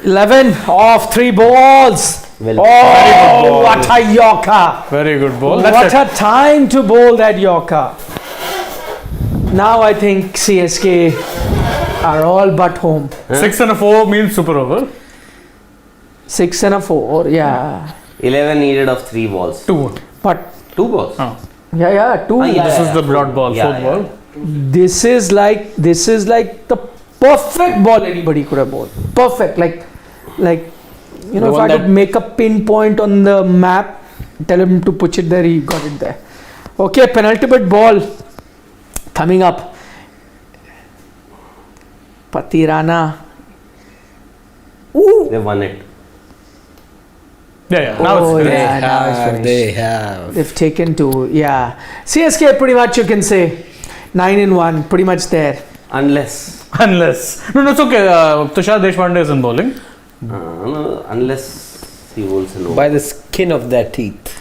11 off 3 balls. Well, Oh, what a Yorker. Very good ball. What a time to bowl that Yorker. Now I think CSK are all but home. 6 and a 4 means super over. 6 and a 4, yeah. 11 needed of 3 balls. 2. But 2 balls. Oh. yeah, 2. Yeah, This is the broad ball, fourth ball. This is like the perfect ball anybody could have bowled. Perfect. Like you know, The if one I could make a pinpoint on the map, tell him to put it there, he got it there. Okay, penultimate ball coming up. Patirana. Ooh. They won it. Yeah. Now Oh, it's yeah. now it's finished. They have. They've taken 2. Yeah. CSK pretty much you can say 9-1, pretty much there. Unless. Unless. No, it's okay. Tushar Deshpande is in bowling. No, unless he bowls in over. By the skin of their teeth.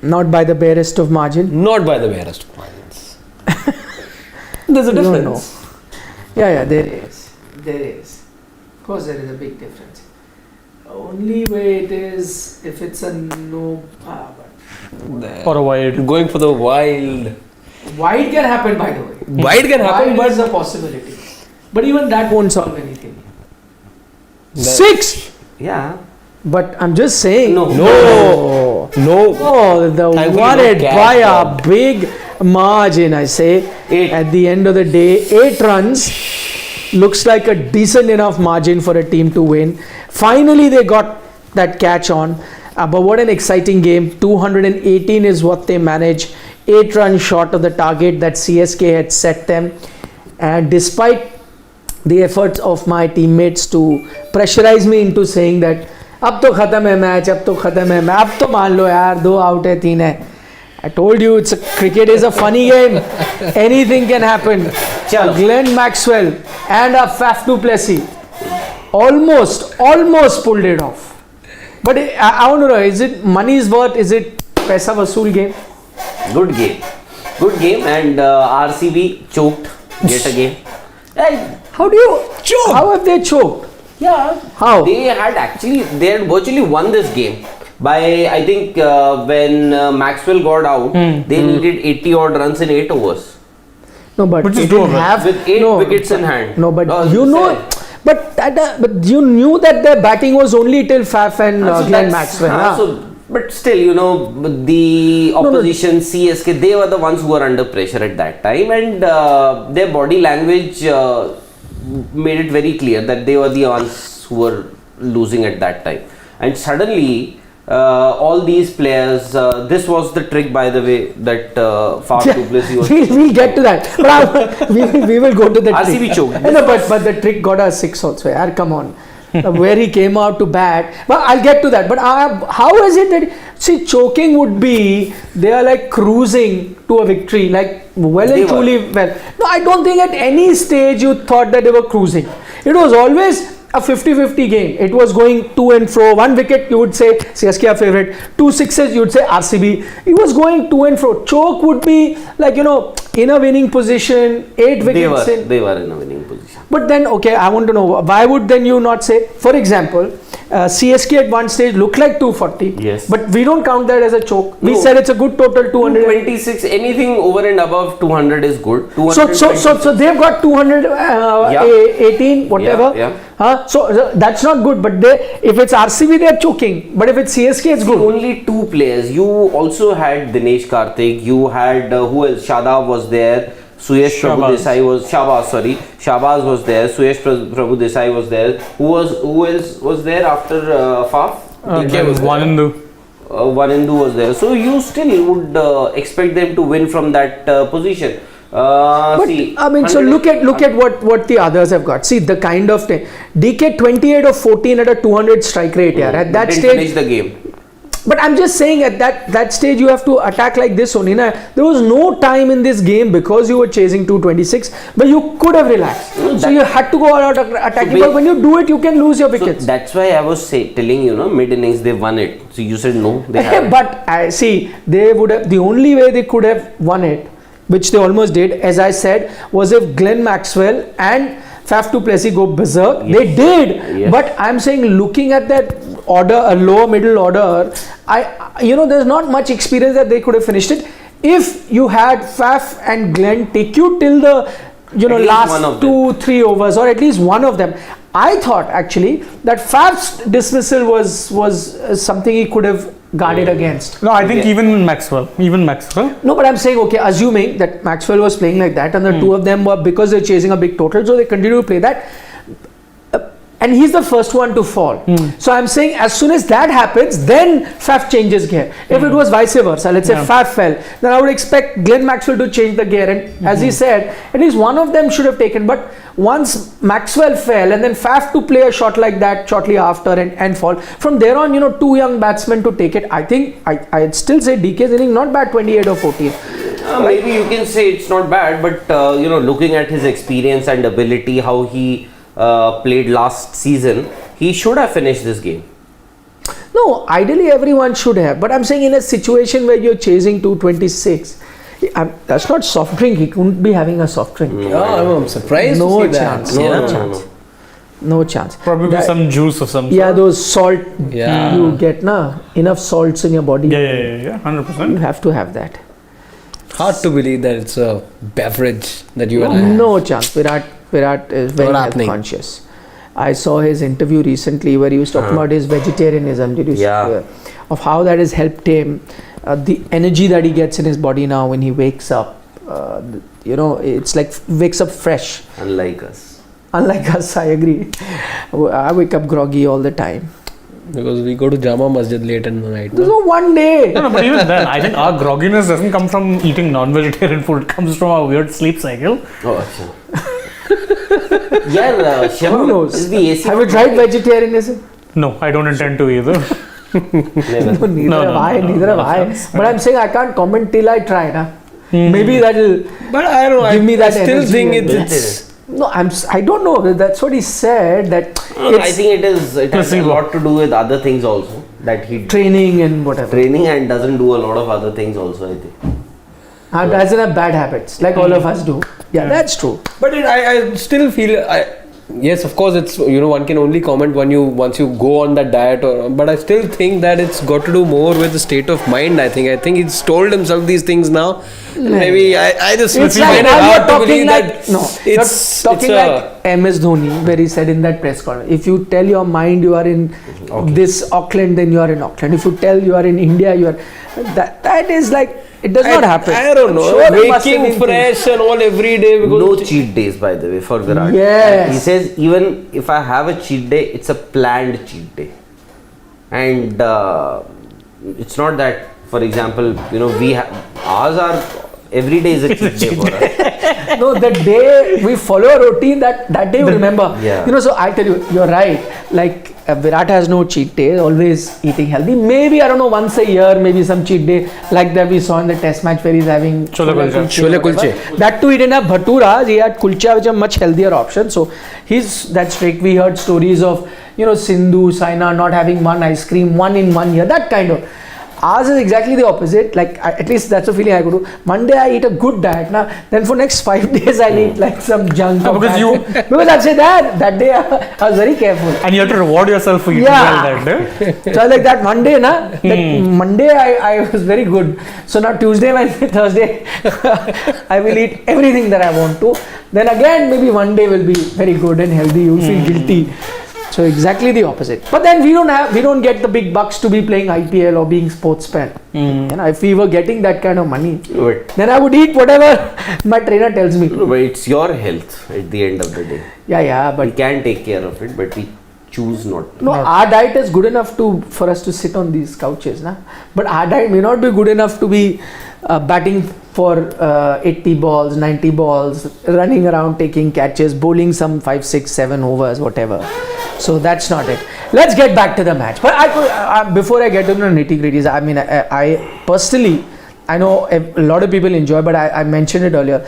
Not by the barest of margin. Not by the barest of margins. There's a You don't difference. Yeah, there is. There is. Of course, there is a big difference. Only way it is if it's a no. Or a wide. Going for the wild. Wide can happen, by the way. Wide can happen, Wide is but a possibility. But even that won't solve anything. That- 6! Yeah. But I'm just saying. No. no. Oh, the Thankfully won no it catch, by a man. big margin, I say. 8. At the end of the day, 8 runs looks like a decent enough margin for a team to win. Finally, they got that catch on. But what an exciting game. 218 is what they managed. 8 runs short of the target that CSK had set them. And despite the efforts of my teammates to pressurize me into saying that अब तो खत्म है match, अब तो खत्म है match, अब तो मान लो यार 2 आउट है 3 है. I told you cricket is a funny game. Anything can happen. Glenn Maxwell and a Faf du Plessis almost pulled it off. But I want to know, is it money's worth? Is it paisa vasool game? Good game. Good game, and RCB choked yet again. How do you choke? How have they choked? Yeah. How? They had virtually won this game by, I think, when Maxwell got out, they needed 80 odd runs in 8 overs. No, but Which is it didn't doable. have With 8 wickets in hand. No, but Oh, you know, fair. but you knew that their batting was only till Faf and So Glenn that's- Maxwell. huh, huh? but still, you know, the opposition CSK, they were the ones who were under pressure at that time, and their body language made it very clear that they were the ones who were losing at that time. And suddenly, all these players, this was the trick, by the way, that Faf du Plessis was. We'll get to that. But we will go to the RCB trick. choked. No, but the trick got a 6 also. Yaar, come on. Where he came out to bat. But I'll get to that. But how is it that, see, choking would be, they are like cruising to a victory, like well They and were. truly well. No, I don't think at any stage you thought that they were cruising. It was always a 50-50 game. It was going to and fro. 1 wicket, you would say CSK are favorite. 2 sixes, you would say RCB. It was going to and fro. Choke would be like, you know, in a winning position, 8 wickets in. They were in a winning position. But then, okay, I want to know, why would then you not say, for example, CSK at one stage looked like 240, Yes. but we don't count that as a choke. We No. said it's a good total 200. 226, anything over and above 200 is good. So they've got 218, whatever. Yeah. So that's not good. But if it's RCB, they're choking. But if it's CSK, it's good. Only 2 players. You also had Dinesh Karthik. You had who else? Shadab was there. Suyesh Prabhu Desai was Shahbaz was there. Suyesh Prabhu Desai was there. Who else was there after Faf? Wanendu. Wanendu was there. So you still would expect them to win from that position. But See, I mean, so look at what the others have got. See the kind of DK 28 of 14 at a 200 strike rate. Yeah, at that didn't stage. finish the game. But I'm just saying at that stage you have to attack like this only. There was no time in this game because you were chasing 226 but you could have relaxed. So you had to go all out attacking. But when you do it, you can lose your wickets. So that's why I was telling you, mid innings they won it. So you said no, they haven't. But I see they would have, the only way they could have won it, which they almost did, as I said, was if Glenn Maxwell and Faf to Plessis go berserk. Yes. They did, Yes. but I'm saying looking at that order, a lower middle order, there's not much experience that they could have finished it. If you had Faf and Glenn take you till the At least one last of 2-3 overs, or at least one of them. I thought actually that Faf's dismissal was something he could have guarded against. No, I think Yeah. even Maxwell. No, but I'm saying, okay, assuming that Maxwell was playing like that and the two of them were, because they're chasing a big total, so they continue to play that. And he's the first one to fall. So I'm saying as soon as that happens, then Faf changes gear. If it was vice versa, let's say Faf fell, then I would expect Glenn Maxwell to change the gear. And as he said, at least one of them should have taken. But once Maxwell fell and then Faf to play a shot like that shortly after and fall, from there on, two young batsmen to take it. I think I'd still say DK's inning not bad, 28 or 14. Maybe you can say it's not bad, but looking at his experience and ability, how he played last season, he should have finished this game. No, ideally everyone should have. But I'm saying in a situation where you're chasing 226, that's not soft drink. He couldn't be having a soft drink. I'm surprised No to see chance. that. No No, chance. no. No chance. Probably That- some juice of some Yeah, sort. those salt Yeah. you get, enough salts in your body. Yeah, You 100%. have to have that. Hard to believe that it's a beverage that you and I have. No chance. Virat is very Not health happening. conscious. I saw his interview recently where he was talking about his vegetarianism. Did you see, Yeah. of how that has helped him, the energy that he gets in his body now when he wakes up. It's like wakes up fresh. Unlike us. Unlike us, I agree. I wake up groggy all the time. Because we go to Jama Masjid late in the night. There's No? no one day. No, but even then, I think our grogginess doesn't come from eating non-vegetarian food. It comes from our weird sleep cycle. Oh, yeah, Shiva, Who knows? is the AC Have you tried vegetarianism? No, I don't intend to either. Never. Neither have I. Neither have I. But I'm saying I can't comment till I try. Na? Maybe that'll But I don't know. give me that I still energy think and- it's No, I don't know. That's what he said. That I it's think it has a Placebo. lot to do with other things also. That he training and whatever. training and doesn't do a lot of other things also, I think. Doesn't have bad habits like all of us do. Yeah, that's true. But I still feel yes, of course, it's one can only comment once you go on that diet, but I still think that it's got to do more with the state of mind. I think he's told himself these things now. Maybe I just It's find like it now you're hard to believe talking that like you're talking like MS Dhoni, where he said in that press conference, if you tell your mind you are in this Auckland, then you are in Auckland. If you tell you are in India, you are that is like it does not happen. I don't know. Sure, there must have Waking been fresh and all every day because No cheat days, by the way, for Virat. Yes. He says even if I have a cheat day, it's a planned cheat day, and it's not that. For example, ours are every day is a cheat day for us. No, the day we follow a routine, that day you remember. Yeah. So I tell you, you're right. Like Virat has no cheat day, always eating healthy. Maybe, I don't know, once a year, maybe some cheat day like that we saw in the test match where he's having Chole kulche. Chole kulche. That too, he didn't have bhaturas, he had kulcha, which are much healthier option. So he's that strict. We heard stories of, Sindhu, Saina not having one ice cream, one in 1 year, that kind of. Ours is exactly the opposite. Like at least that's the feeling I go to. Monday I eat a good diet, then for next 5 days I'll eat like some junk. No, or because bad you- food. Because I'll say that day I was very careful. And you have to reward yourself for eating well that day. So like that Monday, Monday I was very good. So now Tuesday, Wednesday, Thursday, I will eat everything that I want to. Then again maybe one day will be very good and healthy. You'll feel guilty. So exactly the opposite. But then we don't get the big bucks to be playing IPL or being sportsman. If we were getting that kind of money, But, then I would eat whatever my trainer tells me. but it's your health at the end of the day. Yeah, We but can take care of it, but we choose not to. no, our diet is good enough for us to sit on these couches, But our diet may not be good enough to be batting for 80 balls, 90 balls, running around taking catches, bowling some 5, 6, 7 overs, whatever. So that's not it. Let's get back to the match. But before I get into the nitty-gritties, I personally, I know a lot of people enjoy, but I mentioned it earlier.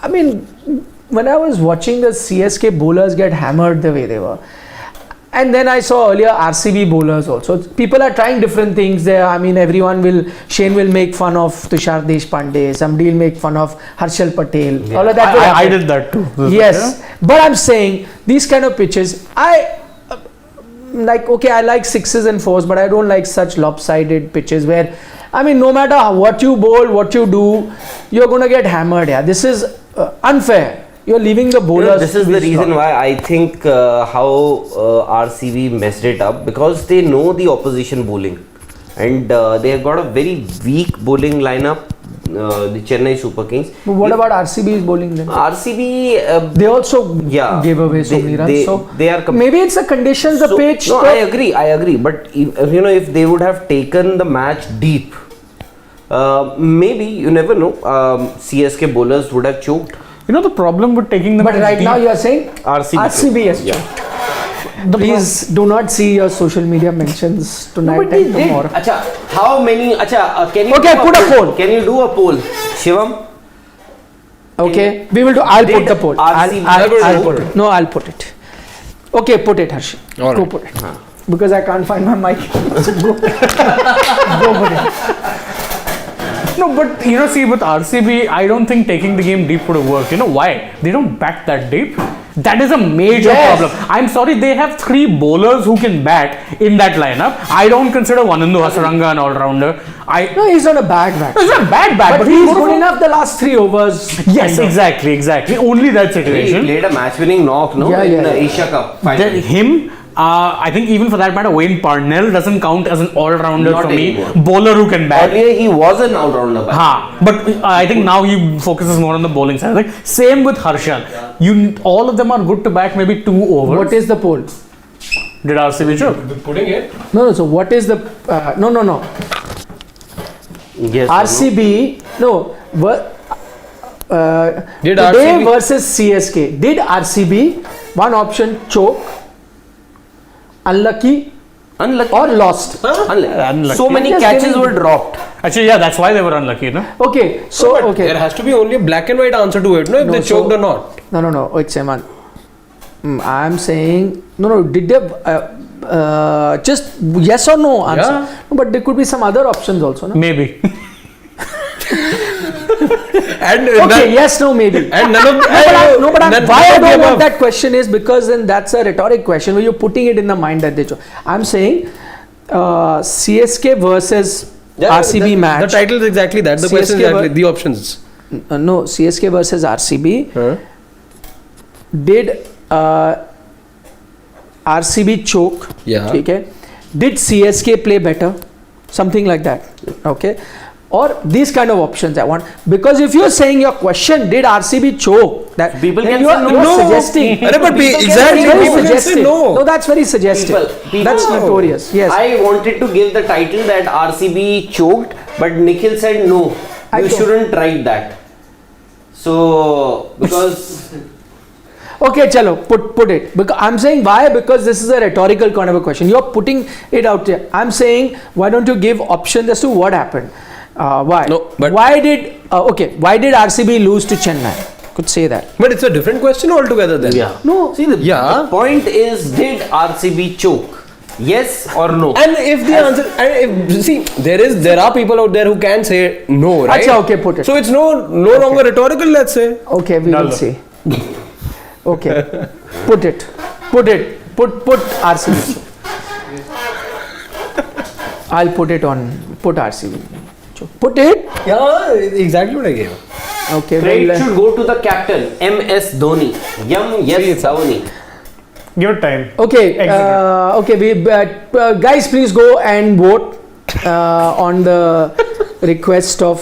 When I was watching the CSK bowlers get hammered the way they were, And then I saw earlier RCB bowlers also. People are trying different things there. I mean, Shane will make fun of Tushar Deshpande, somebody will make fun of Harshal Patel. Yeah. All of that will I happen. did that too. Yes, but I'm saying these kind of pitches, I like sixes and fours, but I don't like such lopsided pitches where, I mean, no matter what you bowl, what you do, you're going to get hammered. Yeah, this is unfair. You're leaving the bowlers. This is the reason why I think how RCB messed it up, because they know the opposition bowling, and they have got a very weak bowling lineup. The Chennai Super Kings. But what about RCB's bowling then? RCB, They also gave away so many runs. So they are maybe it's the conditions, the pitch. No, I agree. But if they would have taken the match deep, maybe, you never know, CSK bowlers would have choked. The problem with taking the But match right deep, now you are saying RCB has choked. Please do not see your social media mentions tonight and tomorrow. How many? Can you Okay, put a poll. Can you do a poll, Shivam? Okay, we will do. I'll put the poll. RCB I'll put it. No, I'll put it. Okay, put it, Harsh. All Go right. put it. Because I can't find my mic. So go put it. No, but see, with RCB, I don't think taking the game deep would have worked. You know why? They don't bat that deep. That is a major problem. I'm sorry, they have 3 bowlers who can bat in that lineup. I don't consider Vanandu Hasaranga an all-rounder. No, he's not a bad bat. He's not a bad bat, But he's good enough the last 3 overs. Yes, exactly. Only that He situation. played a match-winning knock, no? Yeah, in yeah. the Asia Cup final. Him, I think even for that matter, Wayne Parnell doesn't count as an all-rounder Not for me. anymore. Bowler who can bat. Earlier he was an all-rounder. But I think now he focuses more on the bowling side. Like same with Harshal. All of them are good to bat maybe 2 overs. What is the poll? Did RCB choke? Putting it. No, so what is the. No. Yes. RCB. No. Did Today RCB versus CSK. Did RCB, one option, choke, unlucky, Unlucky. or lost? Unlucky. So many Just catches giving- were dropped. Actually, yeah, that's why they were unlucky, no? Okay, so okay. There has to be only a black and white answer to it, no? If No, they so- choked or not. No. Wait, Seman. I'm saying no. Did they just yes or no answer? Yeah. No, but there could be some other options also. No? Maybe. And Okay, yes, no, maybe. and none of Why I don't want that question is because then that's a rhetoric question where you're putting it in the mind that they chose. I'm saying CSK versus RCB match. The title is exactly that. The question is CSK exactly the options. No, CSK versus RCB. Huh? Did RCB choke? Yeah. Okay. Did CSK play better? Something like that. Okay. Or these kind of options I want, because if you're saying your question, did RCB choke? That People then can you say are no. suggesting. But That's exactly, very people can say suggestive. no. No, that's very suggestive. People- That's notorious. Yes. I wanted to give the title that RCB choked, but Nikhil said no. I You don't. shouldn't write that. So because Okay, chalo, put it. Because I'm saying why? Because this is a rhetorical kind of a question. You're putting it out there. I'm saying why don't you give options as to what happened? Why? No, but- why did why did RCB lose to Chennai? Could say that. But it's a different question altogether then. No. see the Yeah. point is, did RCB choke? Yes or no? And if the answer, and if, see, there are people out there who can say no, right? Acha, okay, put it. So it's no longer rhetorical, let's say. Okay, we will Nalo. see. Okay, put it. Put RCB. I'll put it on. Put RCB. Put it. Yeah, exactly what I gave. Okay. Credit Well, should go to the captain, MS Dhoni. Yes, Dhoni. Give it time. okay. Exit We guys, please go and vote on the request of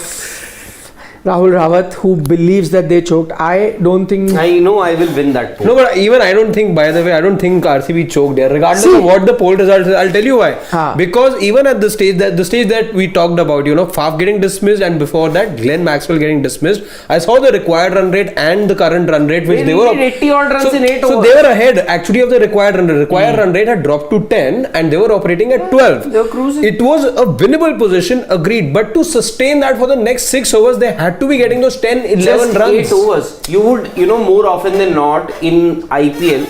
Rahul Rawat, who believes that they choked. I don't think. I know I will win that poll. No, but even I don't think, by the way, I don't think RCB choked there. Regardless See. of what the poll results is, I'll tell you why. Haan. Because even at the stage that we talked about, Faf getting dismissed, and before that, Glenn Maxwell getting dismissed, I saw the required run rate and the current run rate, which They they were. needed 80 odd runs in 8 So overs. they were ahead actually of the required run rate. Required run rate had dropped to 10 and they were operating at 12. They were cruising. It was a winnable position, agreed. But to sustain that for the next 6 overs, they had to be getting those 10, 11 Just runs. 8 overs. You would, more often than not in IPL,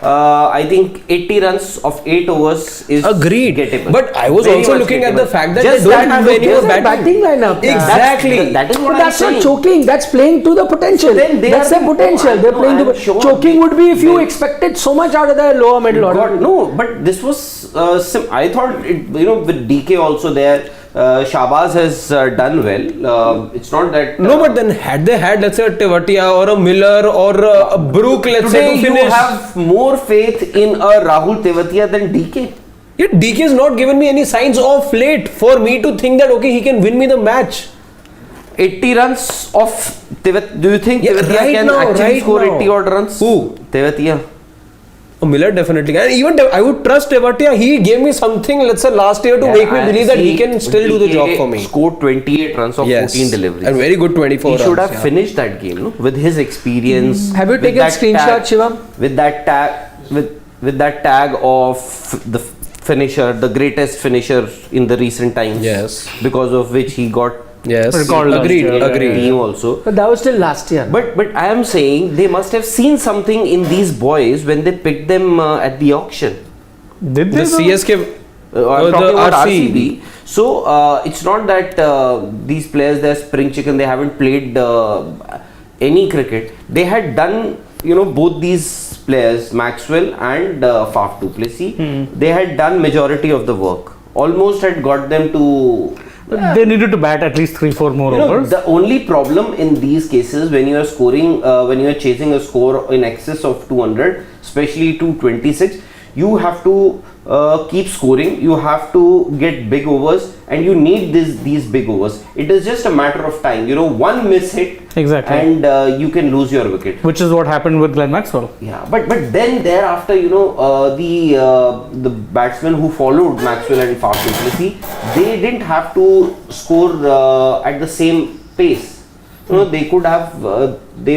I think 80 runs of 8 overs is Agreed. gettable. But I was Very also much looking at gettable. the fact that Just they don't that have look, any there's more a batting lineup. Exactly. That is what But I'm that's saying. not choking. That's playing to the potential. Then they That's are the the- potential. They're no, playing to I'm sure choking would be if you they- expected so much out of the lower middle order. God, no, but this was I thought it, with DK also there. Shahbaz has done well. It's not that. No, but then had they had, let's say, a Tewatia or a Miller or a Brook, let's say, Today to you finish. have more faith in a Rahul Tewatia than DK. Yet DK has not given me any signs of late for me to think that, okay, he can win me the match. 80 runs of Tewatia. Do you think Yeah, Tewatia right can now, actually right score now. 80 odd runs? Who? Tewatia. Oh, Miller definitely can. And even I would trust Tewatia. He gave me something, let's say, last year to make me believe that he can still do the job for me. Scored 28 runs of 14 deliveries. And very good 24 He should runs, have finished that game, no? With his experience. Have you with taken that screenshot, tag- Shivam? With that tag, with that tag of the finisher, the greatest finisher in the recent times. Yes. Because of which he got Yes. Recalled last Agreed. year, Agreed. team also. But that was still last year. But I am saying they must have seen something in these boys when they picked them at the auction. Did they? The though? CSK. I'm the talking about RCB. RCB. So it's not that these players, they're spring chicken, they haven't played any cricket. They had done, both these players, Maxwell and Faf du Plessis, they had done majority of the work. Almost had got them to. They needed to bat at least 3-4 more overs. The only problem in these cases when you are scoring, when you are chasing a score in excess of 200, especially 226, you have to keep scoring. You have to get big overs, and you need these big overs. It is just a matter of time. One miss hit, Exactly. and you can lose your wicket. Which is what happened with Glenn Maxwell. Yeah, but then thereafter, the batsmen who followed Maxwell and Faf du Plessis, they didn't have to score at the same pace. They could have. They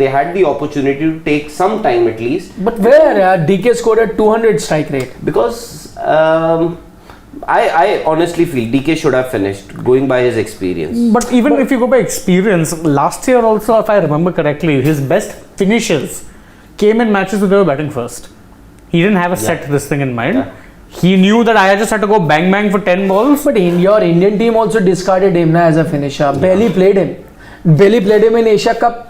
had the opportunity to take some time at least. But where DK scored a 200 strike rate? Because I honestly feel DK should have finished going by his experience. But even if you go by experience, last year also, if I remember correctly, his best finishes came in matches where they were batting first. He didn't have a set this thing in mind. Yeah. He knew that I just had to go bang bang for 10 balls. But your Indian team also discarded him as a finisher. Barely played him. Barely played him in Asia Cup.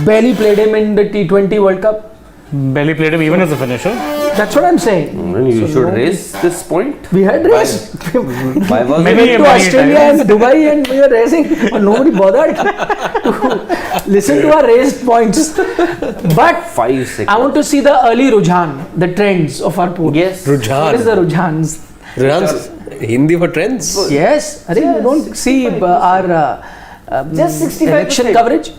Barely played him in the T20 World Cup. Barely played him even as a finisher. That's what I'm saying. And you should raise this point. We had raised. Why was Many- it? We went to many Australia times. and Dubai and we were raising. But nobody bothered to listen to our raised points. But 5, 6. I want to see the early Rujhan, the trends of our pool. Yes. Rujhan. What is the Rujhans? Runs. Hindi for trends. Yes. I think you don't see our Just 65%. election coverage.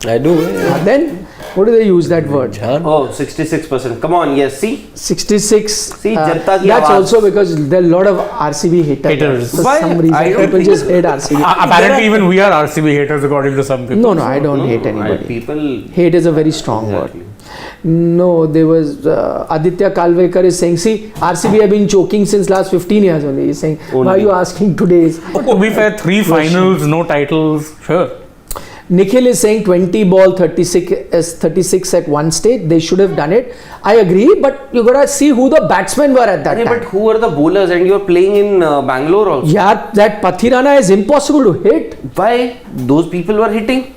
I do. Yeah. Then, what do they use that word? Rujhan. Oh, 66%. Come on, yes. See, 66. See, Janta ki that's awaaz. also because there are a lot of RCB haters. For Why? some reason, I don't people think- just hate RCB. Apparently, even we are RCB haters according to some people. No, I don't hate anybody. People. Hate is a very strong Exactly. word. No, there was Aditya Kalvekar is saying, see, RCB have been choking since last 15 years only. He's saying, why are you asking today's? But to be fair, 3 finals, no titles. Sure. Nikhil is saying 20 ball 36 at one stage. They should have done it. I agree, but you gotta see who the batsmen were at that But time. who are the bowlers? And you're playing in Bangalore also. Yeah, that Pathirana is impossible to hit. Why? Those people were hitting.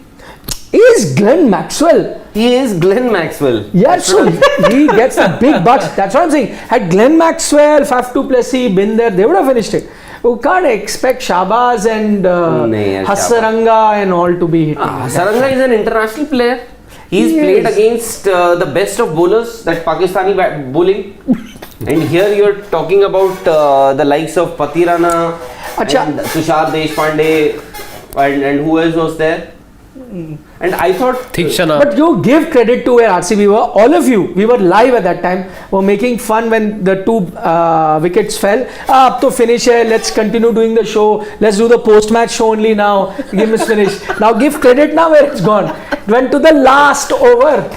Is Glenn Maxwell. He is Glenn Maxwell. Yeah, so he gets the big bucks. That's what I'm saying. Had Glenn Maxwell, Faf du Plessis been there, they would have finished it. You can't expect Shahbaz and Nahi, Hasaranga and all to be hitting. Saranga is an international player. He's He played is. against the best of bowlers, that Pakistani bowling. And here you're talking about the likes of Pathirana Acha. and Tushar Deshpande and who else was there? And I thought Thikshana. But you give credit to where RCB were. All of you, we were live at that time, were making fun when the 2 wickets fell. Up to finish here, let's continue doing the show. Let's do the post-match show only now. Game is finished. Now give credit now where it's gone. Went to the last over.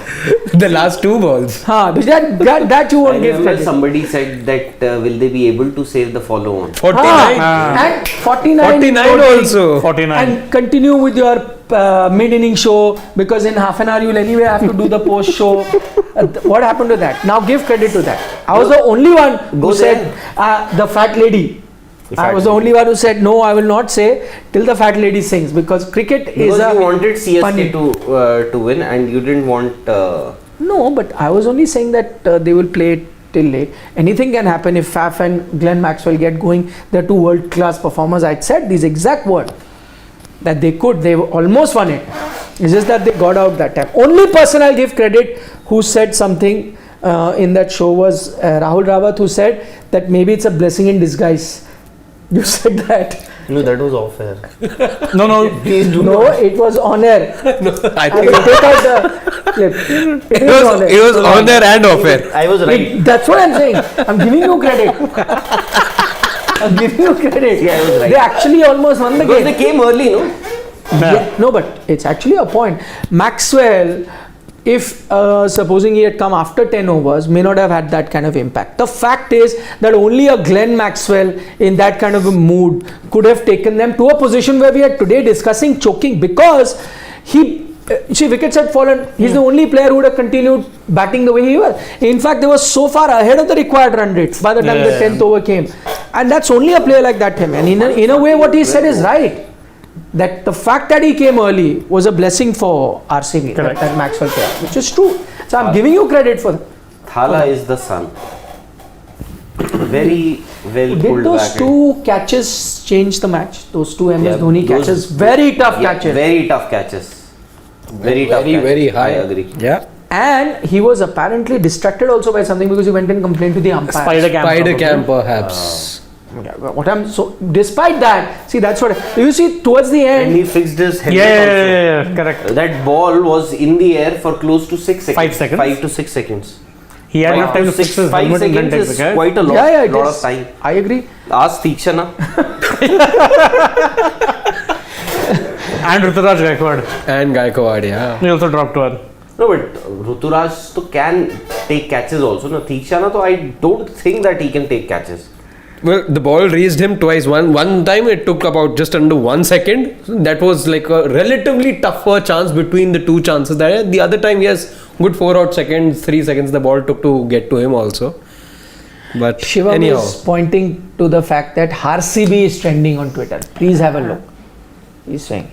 The last 2 balls. That you I won't give remember credit. somebody said that will they be able to save the follow-on? 49. And 49. 49 also. 49. And continue with your mid-inning show because in half an hour you'll anyway have to do the post show. What happened to that? Now give credit to that. I was the only one who said the fat lady. I was the only one who said no, I will not say till the fat lady sings because cricket is because you wanted CSK to win and you didn't want. No, but I was only saying that they will play it till late. Anything can happen if Faf and Glenn Maxwell get going. They're two world-class performers. I'd said these exact words that they could. They almost won it. It's just that they got out that time. Only person I'll give credit who said something in that show was Rahul Rawat, who said that maybe it's a blessing in disguise. You said that. No, that was off air. No. Please do No, not. it was on air. I I think will take out the clip. It it was on there and off air. I was right. That's what I'm saying. I'm giving you credit. I'm giving you credit. Yeah, I was right. They actually almost won the Because game. they came early, no? Yeah, no, but it's actually a point. Maxwell, if supposing he had come after 10 overs, may not have had that kind of impact. The fact is that only a Glenn Maxwell in that kind of a mood could have taken them to a position where we are today discussing choking because wickets had fallen. He's the only player who would have continued batting the way he was. In fact, they were so far ahead of the required run rates by the time the 10th over came. And that's only a player like that him. And in a way, what he said is right. That the fact that he came early was a blessing for RCB, that Maxwell player, which is true. So I'm giving you credit for that. Thala is the sun. Very well Did pulled those back. two catches change the match? Those two MS Dhoni those- catches, very tough catches. Very tough catches. Very tough catches. very high. I agree. Yeah. And he was apparently distracted also by something because he went and complained to the umpire. Spider cam, perhaps. Despite that, see that's what you see towards the And end. he fixed his helmet Yeah, correct. That ball was in the air for close to 6 seconds. 5 seconds. 5 to 6 seconds. He had enough time to fix his 5 helmet and then seconds take is the catch. quite a lot, It lot is. of time. I agree. Ask Tikshana. And Ruturaj Gaikwad. And Gaikwad, yeah. He also dropped one. No, but Ruturaj to can take catches also. No, Tikshana, I don't think that he can take catches. Well, the ball reached him twice. One time it took about just under 1 second. That was like a relatively tougher chance between the two chances. The other time, yes, good 4 odd seconds, 3 seconds the ball took to get to him also. But Shivam anyhow. is pointing to the fact that RCB is trending on Twitter. Please have a look. He's saying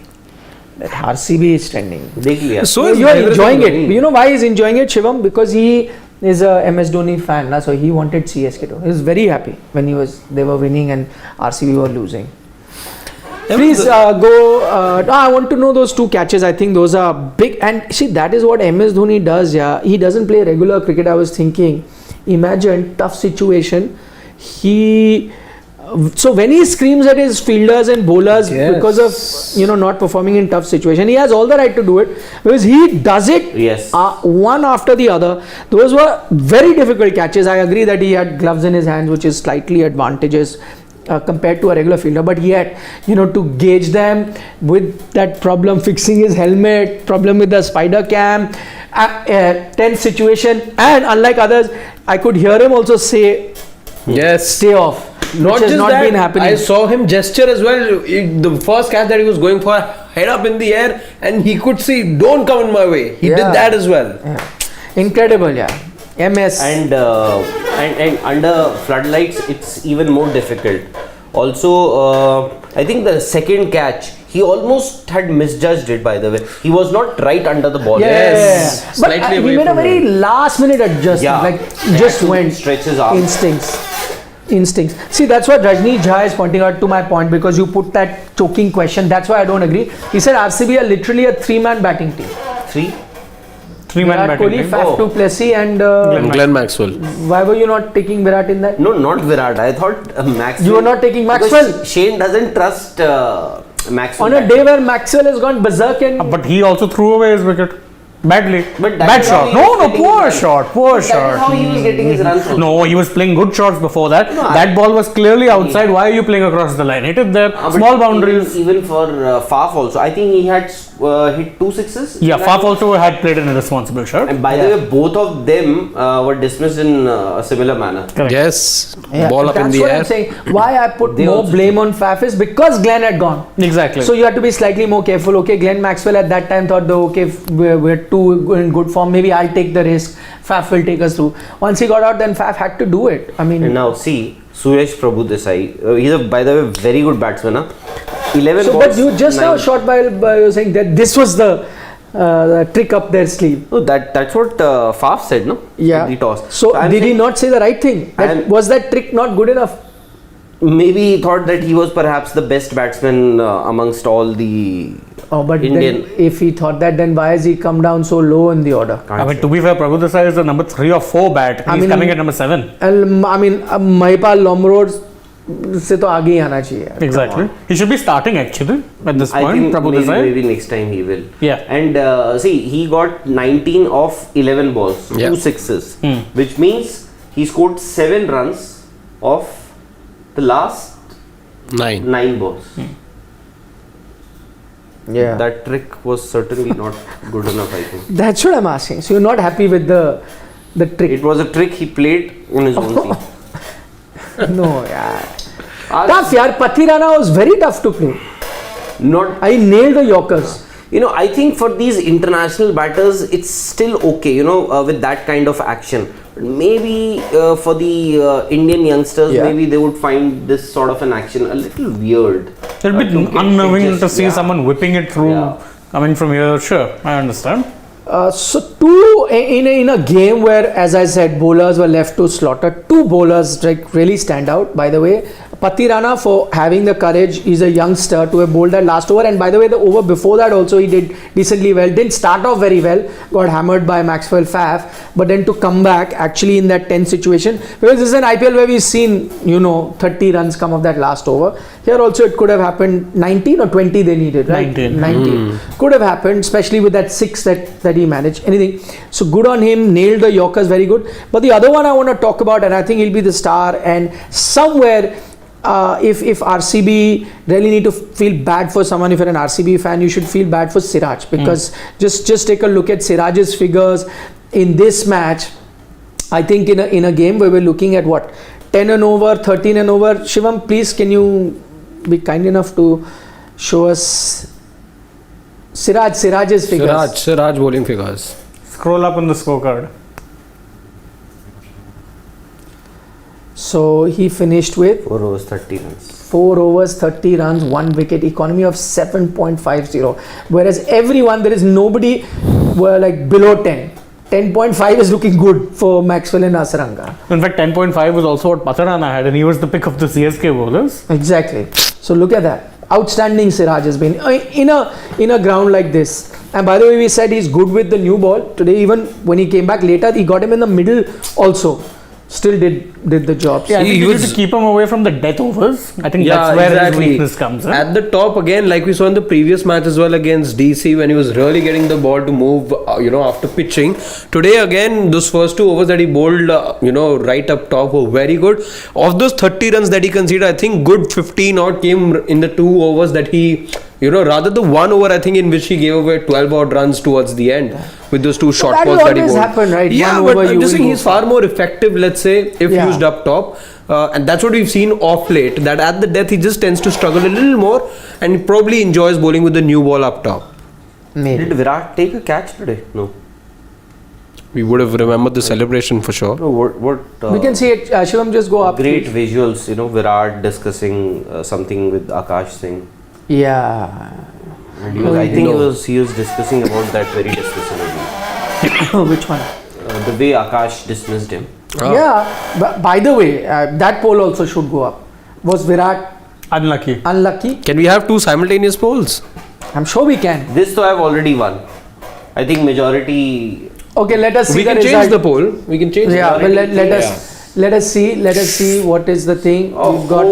that RCB is trending. Dekh liya. So You are enjoying it. You know why he's enjoying it, Shivam? Because he is a MS Dhoni fan, so he wanted CSK to. He was very happy when they were winning and RCB were losing. Please go. I want to know those two catches. I think those are big. And see, that is what MS Dhoni does. Yeah, he doesn't play regular cricket. I was thinking, imagine tough situation. So when he screams at his fielders and bowlers because of not performing in tough situation, he has all the right to do it because he does it one after the other. Those were very difficult catches. I agree that he had gloves in his hands, which is slightly advantageous compared to a regular fielder, but yet to gauge them with that problem fixing his helmet, problem with the spider cam, tense situation, and unlike others, I could hear him also say, yes, stay off. Not has just not that, been happening. I saw him gesture as well. The first catch that he was going for, head up in the air, and he could see, don't come in my way. He did that as well. Yeah. Incredible, yeah. MS. And under floodlights, it's even more difficult. Also, I think the second catch, he almost had misjudged it, by the way. He was not right under the ball. Yes. But Slightly he away made a from very last minute adjustment. Just went. Stretches out. Instincts. See, that's what Rajni Jha is pointing out to my point because you put that choking question. That's why I don't agree. He said RCB are literally a 3-man batting team. 3-man Virat batting Kohli, team. Faf du Plessis and Glenn Maxwell. why were you not taking Virat in that? No, not Virat. I thought Maxwell. You were not taking Maxwell? Because Shane doesn't trust Maxwell. On a day where Maxwell has gone berserk and But he also threw away his wicket. Badly. But that Bad is how shot. he was No, getting poor his shot. Poor shot. That is how he was getting his runs also. No, he was playing good shots before that. No, that ball was clearly outside. Why are you playing across the line? Hit it there. But Small boundaries. Even for Faf also, I think he had hit 2 sixes. Yeah, Faf also had played in a responsible shirt. And by the way, both of them were dismissed in a similar manner. Correct. Yes, Yeah, ball up in that's the what air. I'm saying. Why I put They more also blame on Faf is because Glenn had gone. Exactly. So you have to be slightly more careful. Okay, Glenn Maxwell at that time thought, okay, if we're too in good form, maybe I'll take the risk. Faf will take us through. Once he got out, then Faf had to do it. I mean, And now see, Suresh Prabhu Desai, he's by the way, very good batsman. Huh? 11 so balls. but you just now 9. shot by you saying that this was the trick up their sleeve. No, that's what Faf said, no? Yeah. The toss. So I'm did he saying not say the right thing? Was that trick not good enough? Maybe he thought that he was perhaps the best batsman amongst all the Oh, but Indian. then if he thought that, then why has he come down so low in the order? I mean, to be fair, Prabhu Desai is the number 3 or 4 bat. He's coming at number 7. And I mean, Mahipal Lomrod से तो आगे ही आना चाहिए. Exactly. He should be starting actually at this I point, think Prabhu Desai. maybe next time he will. Yeah. And see, he got 19 of 11 balls, Yeah. 2 sixes, which means he scored 7 runs of the last 9 balls. Yeah. That trick was certainly not good enough, I think. That's what I'm asking. So you're not happy with the trick? It was a trick he played in his own team. No, yeah. Tough, yaar. Pathirana was very tough to play. Not, I nailed the Yorkers. you know, I think for these international batters, it's still okay, you know, with that kind of action. Maybe for the Indian youngsters, Yeah. maybe they would find this sort of an action a little weird. It'll be To get unnerving just- to see yeah. someone whipping it through, Yeah. coming from here. Sure, I understand. So in a game where, as I said, bowlers were left to slaughter, 2 bowlers like really stand out. By the way, Pathirana, for having the courage, he's a youngster to have bowled that last over. And by the way, the over before that also he did decently well. Didn't start off very well, got hammered by Maxwell Faf, but then to come back actually in that tense situation, because this is an IPL where we've seen, 30 runs come off that last over. Here also it could have happened. 19 or 20 they needed, right? 19. Could have happened, especially with that 6 that he managed. Anything. So good on him, nailed the Yorkers, very good. But the other one I want to talk about, and I think he'll be the star, and somewhere if RCB really need to feel bad for someone, if you're an RCB fan, you should feel bad for Siraj, because just take a look at Siraj's figures in this match. I think in a game where we're looking at what, 10 and over, 13 and over. Shivam, please can you be kind enough to show us Siraj's figures? Siraj bowling figures. Scroll up on the scorecard. So he finished with 4 overs, 30 runs. 4 overs, 30 runs, 1 wicket, economy of 7.50. Whereas everyone, there is nobody were like below 10. 10.5 is looking good for Maxwell and Asaranga. In fact, 10.5 was also what Pathirana had, and he was the pick of the CSK bowlers. Exactly. So look at that. Outstanding Siraj has been in a ground like this. And by the way, we said he's good with the new ball. Today, even when he came back later, he got him in the middle also. Still did the job. Yeah, I think He you need was- to keep him away from the death overs. I think that's where his weakness comes in. At the top again, like we saw in the previous match as well against DC, when he was really getting the ball to move, after pitching. Today again, those first 2 overs that he bowled, right up top were very good. Of those 30 runs that he conceded, I think good 15 odd came in the 2 overs that he, rather the 1 over I think in which he gave away 12 odd runs towards the end with those 2 short that balls will that he always bowled. happen, right? Yeah, 1 but over I'm you just will saying go he's far more effective, let's say, if Yeah. used up top. And that's what we've seen off late, that at the death he just tends to struggle a little more, and he probably enjoys bowling with the new ball up top. Maybe. Did Virat take a catch today? No. We would have remembered the celebration for sure. No, what We can see it. Shivam, just go up. great please. visuals, Virat discussing something with Akash Singh. Yeah. And I think he was discussing about that very discussively. Which one? The way Akash dismissed him. Yeah. But by the way, that poll also should go up. Was Virat Unlucky. unlucky? Can we have 2 simultaneous polls? I'm sure we can. This though I've already won. I think majority. Okay, let us see We the can result. change the poll. We can change Yeah, the but let us see what is the thing. We've got.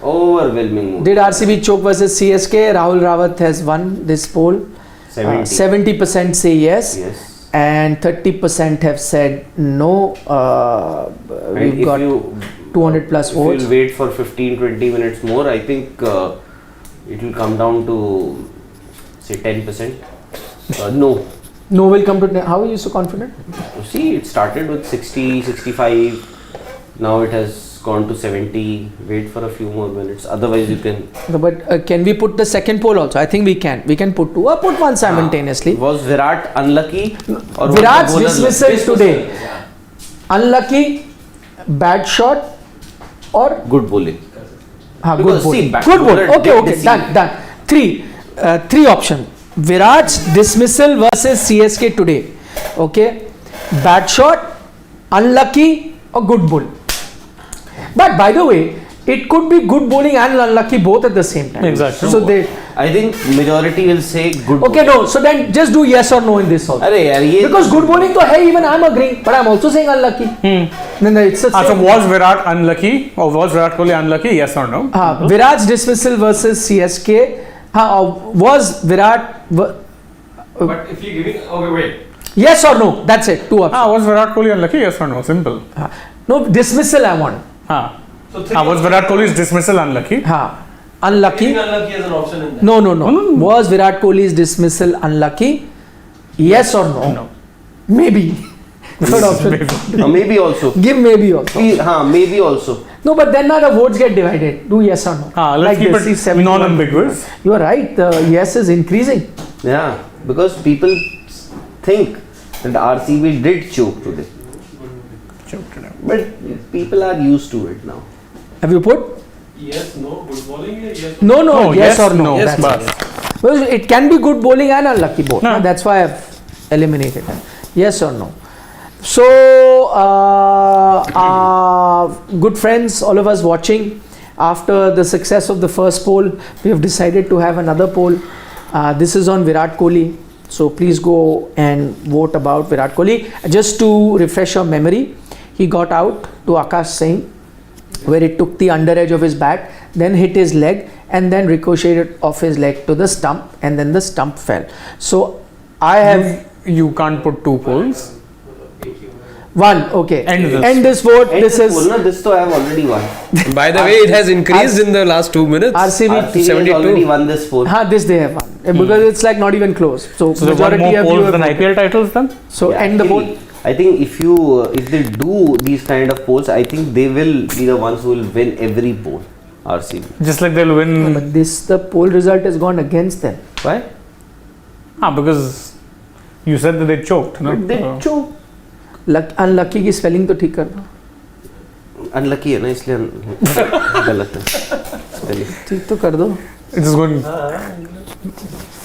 Overwhelming. Did RCB choke versus CSK? Rahul Rawat has won this poll. 70% say yes, Yes. and 30% have said no. And We've if got you 200 plus if votes. you'll wait for 15-20 minutes more, I think it will come down to say 10%. No. No will come to. How are you so confident? See, it started with 60, 65. Now it has gone to 70. Wait for a few more minutes. Otherwise, you can. No, but can we put the second poll also? I think we can. We can put two or put one simultaneously. Was Virat unlucky? Or was Virat's the bowler dismissal today. Unlucky, bad shot, or good bowling? good Because bowling. see, back Good bowler bowling. Okay, did okay, deceive. done. Three options. Virat's dismissal versus CSK today. Okay, bad shot, unlucky, or good bull. But by the way, it could be good bowling and unlucky both at the same time. Exactly. So they. I think majority will say good. Okay, bowling. no. So then just do yes or no in this also. अरे यार ये Because good bowling to hai, even I'm agreeing, but I'm also saying unlucky. Then it's the So same. was Virat unlucky or was Virat Kohli unlucky? Yes or no? Virat's dismissal versus CSK. Was Virat? But if you're giving, okay, wait. Yes or no? That's it. Two options. Was Virat Kohli unlucky? Yes or no? Simple. No, dismissal I want. Was Virat Kohli's dismissal unlucky? Unlucky. Unlucky as an option in that. No. Was Virat Kohli's dismissal unlucky? Yes or no? No. Maybe. Third option. maybe also. Give maybe also. Maybe also. No, but then now the votes get divided. Do yes or no. Let's keep this, it 71. non-ambiguous. You are right. The yes is increasing. Yeah, because people think that RCB did choke today. But people are used to it now. Have you put? Yes, no, good bowling, yes. No, yes or no. Yes, That's bas. it. Well, it can be good bowling and unlucky both. No. That's why I've eliminated them. Yes or no. So, good friends, all of us watching, after the success of the first poll, we have decided to have another poll. This is on Virat Kohli. So, please go and vote about Virat Kohli. Just to refresh your memory, he got out to Akash Singh, where it took the under edge of his bat, then hit his leg, and then ricocheted off his leg to the stump, and then the stump fell. So, I have You can't put two polls. one. Okay. End this vote. And This is this though I have already won. By the way, it has increased in the last 2 minutes. RCB. RCB has 72. already won this poll. This they have won because it's like not even close. So, So there are majority more of you polls have than voted. IPL titles then? So Yeah, end the actually, vote. I think if they do these kind of polls, I think they will be the ones who will win every poll. RCB. Just like they'll win. But the poll result has gone against them. Why? Because you said that they choked. No? But they choke. Unlucky की spelling तो ठीक कर दो. Unlucky है ना इसलिए गलत है spelling. ठीक तो कर दो. It's just going.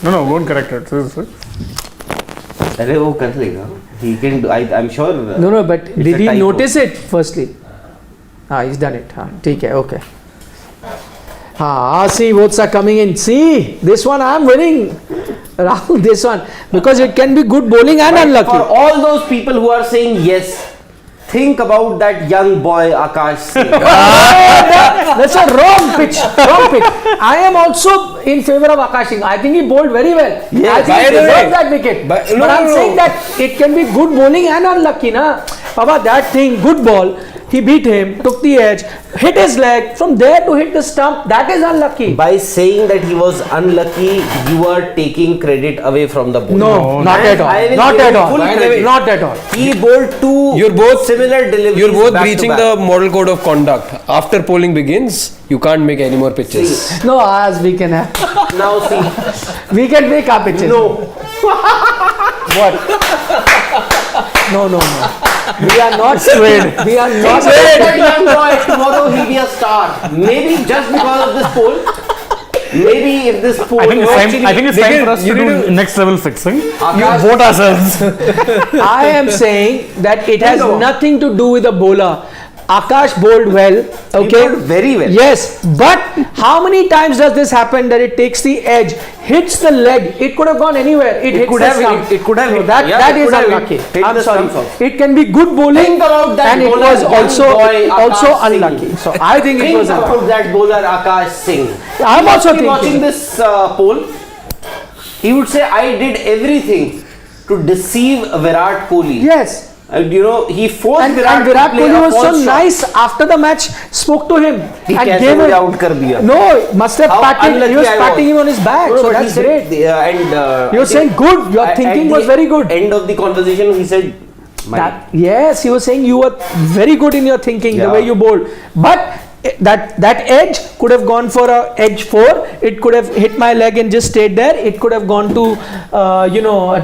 No, go and correct it. अरे वो कर लेगा. He can do. I'm sure. No, but it's did a he typo. notice it firstly? He's done it. ठीक है, okay. See, votes are coming in. See, this one I'm winning. Rahul, this one. Because it can be good bowling and unlucky. For all those people who are saying yes, think about that young boy Akash Singh. That's a wrong pitch. I am also in favor of Akash Singh. I think he bowled very well. Yes, I think by he the way. deserved that wicket. But- But no, I'm no, saying no. that it can be good bowling and unlucky, na? Papa, that thing, good ball. He beat him, took the edge, hit his leg. From there to hit the stump, that is unlucky. By saying that he was unlucky, you are taking credit away from the bowler. No, not And at all. I will Not give at him all. full credit. Not at all. He bowled two You're both- similar deliveries. You're both back to breaching back. the model code of conduct. After polling begins, you can't make any more pitches. No, as we can have. Now see, We can make our pitches. no. What? No. We are not swayed. We are not That young boy, tomorrow he'll be a star. Maybe just because of this poll. Maybe if this poll I think it's actually- time for us to you need do next level fixing. You Akash- vote ourselves. I am saying that it has No. nothing to do with the bowler. Akash bowled well. Okay. bowled very well. Yes, but how many times does this happen that it takes the edge, hits the leg? It could have gone anywhere. It hits could the have- stump. it could have So hit. that Yeah, that it is could have unlucky. hit I'm the sorry. stumps also. It can be good bowling, Think about that and it bowler, was young also boy, Akash Singh. unlucky. So I think it Think was unlucky. about that bowler Akash Singh. I'm He also must be watching thinking. this poll. He would say, I did everything to deceive Virat Kohli. Yes. He forced And Virat Virat to play Kohli a was so false shot. nice after the match, spoke to him He and kaise gave mujhe him out kar diya. No, must have How patted. He unlucky was I patting was. him on his back, No, so but he that's said, great. You're You're saying good. Your thinking was very good. End of the conversation, he said, Yes, he was saying you were very good in your thinking, the Yeah. way you bowled. But that edge could have gone for a edge 4. It could have hit my leg and just stayed there. It could have gone to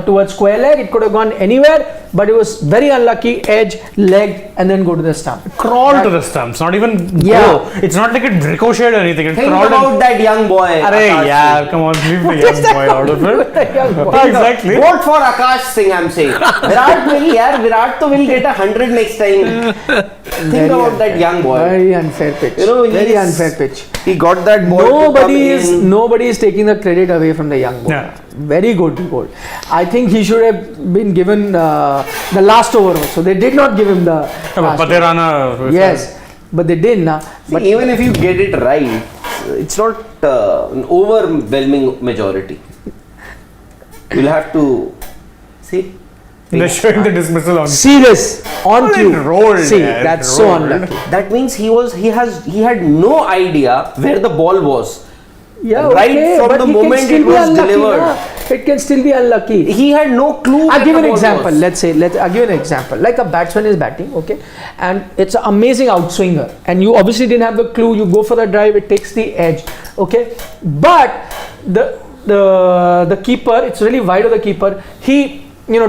towards square leg. It could have gone anywhere. But it was very unlucky. Edge, leg, and then go to the stump. Crawl to the stumps, not even Yeah. go. It's not like it ricocheted or anything. It think crawled about that young boy. Arey, Akash yeah, Singh. come on, leave the young boy out of it. Exactly. Vote for Akash Singh, I'm saying. Virat will get 100 next time. Think about that young boy. Very unfair pitch. Very unfair pitch. He got that ball. Nobody is taking the credit away from the young boy. Yeah. Very good goal. I think he should have been given the last over also. They did not give him the last But they over. ran a. Yes, but they didn't. But even if you get it right, it's not an overwhelming majority. You'll have to see. They're showing the dismissal on. see this on Well, cue. it rolled, See, yeah, it that's so rolled. unlucky. That means he had no idea where the ball was. Yeah, Right okay, from but the he can moment still it be was unlucky, delivered. na. It can still be unlucky. He had no clue. I'll where give the an ball example. was. I'll give an example. Like a batsman is batting, okay, and it's an amazing outswinger, and you obviously didn't have the clue. You go for the drive, it takes the edge, okay. But the keeper, it's really wide of the keeper. He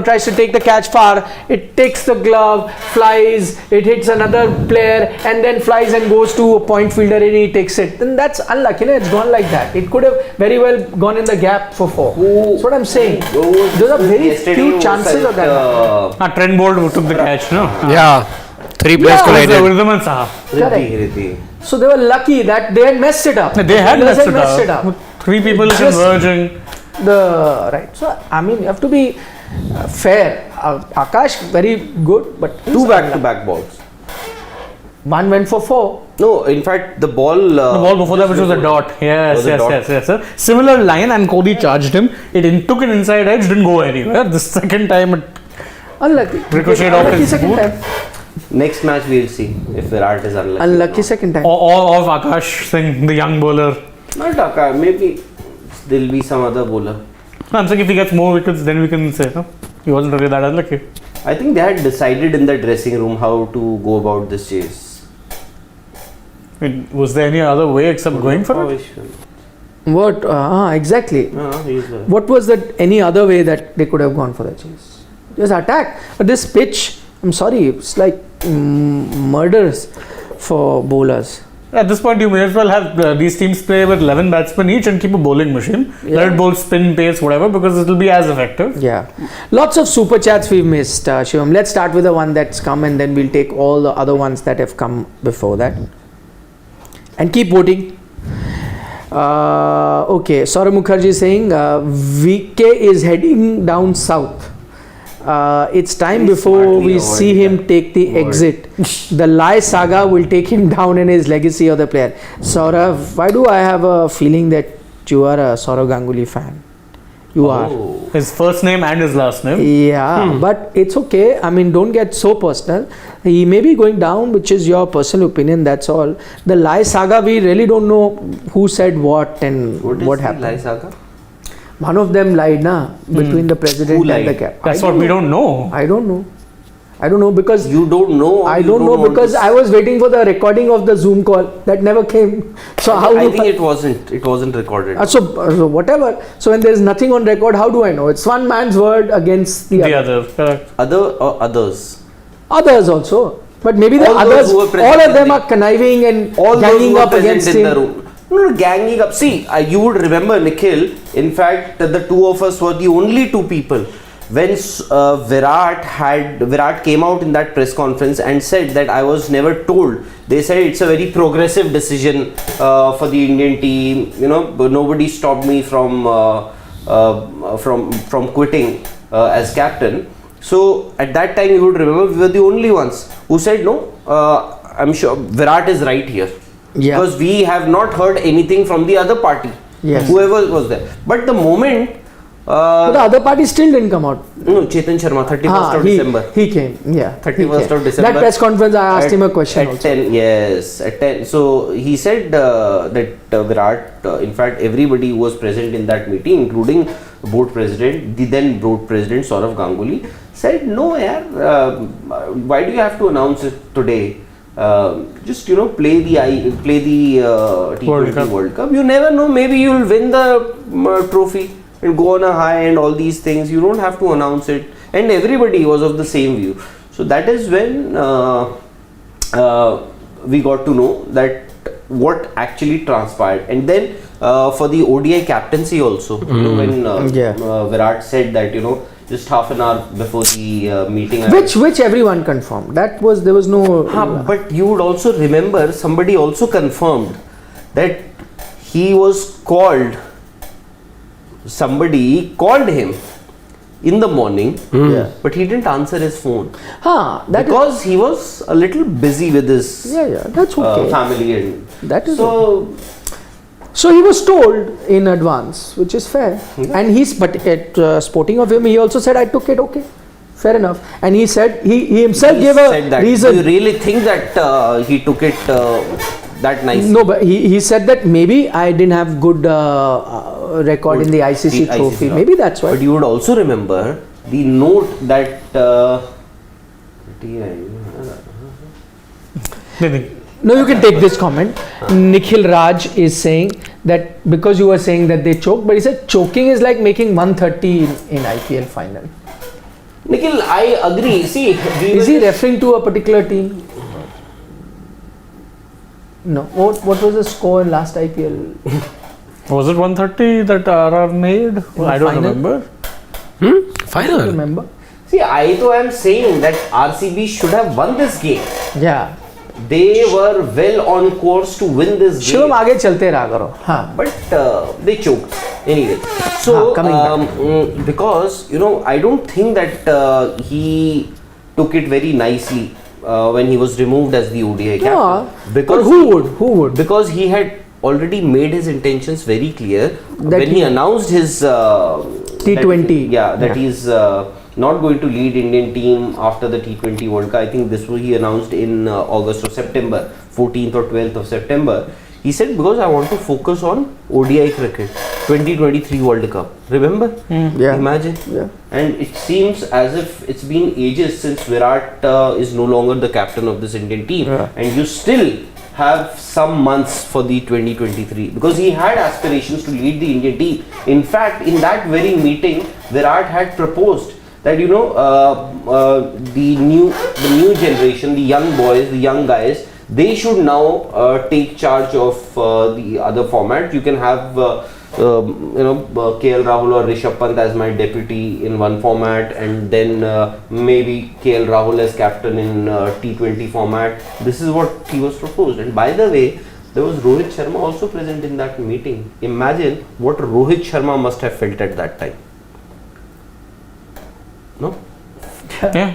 tries to take the catch far. It takes the glove, flies. It hits another player, and then flies and goes to a point fielder, and he takes it. Then that's unlucky. It's gone like that. It could have very well gone in the gap for 4. That's what I'm saying. Those are very few chances of that. Trent Bolt who took the catch, no? Yeah. 3 players collided. Vridhaman Saha. Riddhi. So they were lucky that they had messed it up. They had Players messed it up. 3 people Just- converging. Right. So I mean, you have to be fair. Akash very good, but 2 back-to-back balls. one went for 4. No, in fact, the ball. The ball before that, which was a dot. Yes, Was a dot. yes, sir. Similar line, and Kohli charged him. Took an inside edge, didn't go anywhere. The second time, it Unlucky. Ricocheted off Unlucky his second boot. time. Next match we'll see if Virat is unlucky. Unlucky or second time. or of Akash Singh, the young bowler. not. Not Akash. Maybe there'll be some other bowler. No, I'm saying if he gets more wickets, then we can say, no, he wasn't really that unlucky. I think they had decided in the dressing room how to go about this chase. I mean, was there any other way except going for it? What? Exactly. What was that any other way that they could have gone for the chase? Just attack. But this pitch, I'm sorry, it's like murders for bowlers. At this point, you may as well have these teams play with 11 batsmen each and keep a bowling machine. Let it bowl spin, pace, whatever, because it will be as effective. Yeah. Lots of super chats we've missed, Shivam. Let's start with the one that's come and then we'll take all the other ones that have come before that. And keep voting. Okay, Saurabh Mukherjee is saying VK is heading down south. It's time before we see him take the exit. The lie saga will take him down in his legacy of the player. Saurabh, why do I have a feeling that you are a Saurav Ganguly fan? You are. His first name and his last name. Yeah, but it's okay. I mean, don't get so personal. He may be going down, which is your personal opinion, that's all. The lie saga, we really don't know who said what and what happened. Lie saga? One of them lied, between the president Who and the lied? cap. That's what we don't know. I don't know. I don't know because You don't know. or I you don't know want because to- I was waiting for the recording of the Zoom call that never came. So how I do think it wasn't. It wasn't recorded. so whatever. So when there is nothing on record, how do I know? It's one man's word against the The other. other, correct. Other or others? Others also. But maybe the All those others, who were present all of in them the- are conniving and All those ganging who were up present against in the him. room. No, ganging up. See, you would remember, Nikhil. In fact, the two of us were the only two people. When Virat came out in that press conference and said that I was never told. They said it's a very progressive decision for the Indian team. But nobody stopped me from quitting as captain. So at that time, you would remember we were the only ones who said no. I'm sure Virat is right here. Yeah. Because we have not heard anything from the other party. Yes. Whoever was there. But the moment But the other party still didn't come out. No, Chetan Sharma, 31st of December. He came, yeah. 31st of December. That press conference, I asked him a question at also. 10, yes, at 10. So he said that Virat, in fact, everybody who was present in that meeting, including board president, the then board president Saurav Ganguly, said, no, why do you have to announce it today? Just play the T20 World Cup. You never know, maybe you'll win the trophy and go on a high and all these things. You don't have to announce it. And everybody was of the same view. So that is when we got to know that what actually transpired. And then for the ODI captaincy also, when Virat said that just half an hour before the meeting, which everyone confirmed. There was no. But you would also remember somebody also confirmed that he was called. Somebody called him in the morning, but he didn't answer his phone because he was a little busy with his that's okay. family, and that is so. So he was told in advance, which is fair. And but at Sporting of him, he also said, I took it, okay, fair enough. And he said, he himself gave a reason. Do you really think that he took it that nicely? No, but he said that maybe I didn't have good record in the ICC trophy. Maybe that's why. But you would also remember the note that no, you can take this comment. Nikhil Raj is saying that because you were saying that they choked, but he said choking is like making 130 in IPL final. Nikhil, I agree. See, is he referring to a particular team? No. What was the score in last IPL? Was it 130 that RR made? I don't remember. Final? I don't remember. See, I am saying that RCB should have won this game. Yeah. They were well on course to win this game. Shivam, आगे चलते रहा करो. But they choked anyway. So because I don't think that he took it very nicely when he was removed as the ODI captain. Because who would? Because he had already made his intentions very clear when he announced his T20. That he's not going to lead Indian team after the T20 World Cup. I think this was he announced in August or September, 14th or 12th of September. He said, because I want to focus on ODI cricket, 2023 World Cup. Remember? Imagine. Yeah. And it seems as if it's been ages since Virat is no longer the captain of this Indian team. And you still have some months for the 2023 because he had aspirations to lead the Indian team. In fact, in that very meeting, Virat had proposed that the new generation, the young boys, the young guys, they should now take charge of the other format. You can have KL Rahul or Rishabh Pant as my deputy in one format, and then maybe KL Rahul as captain in T20 format. This is what he was proposed. And by the way, there was Rohit Sharma also present in that meeting. Imagine what Rohit Sharma must have felt at that time. No? Yeah.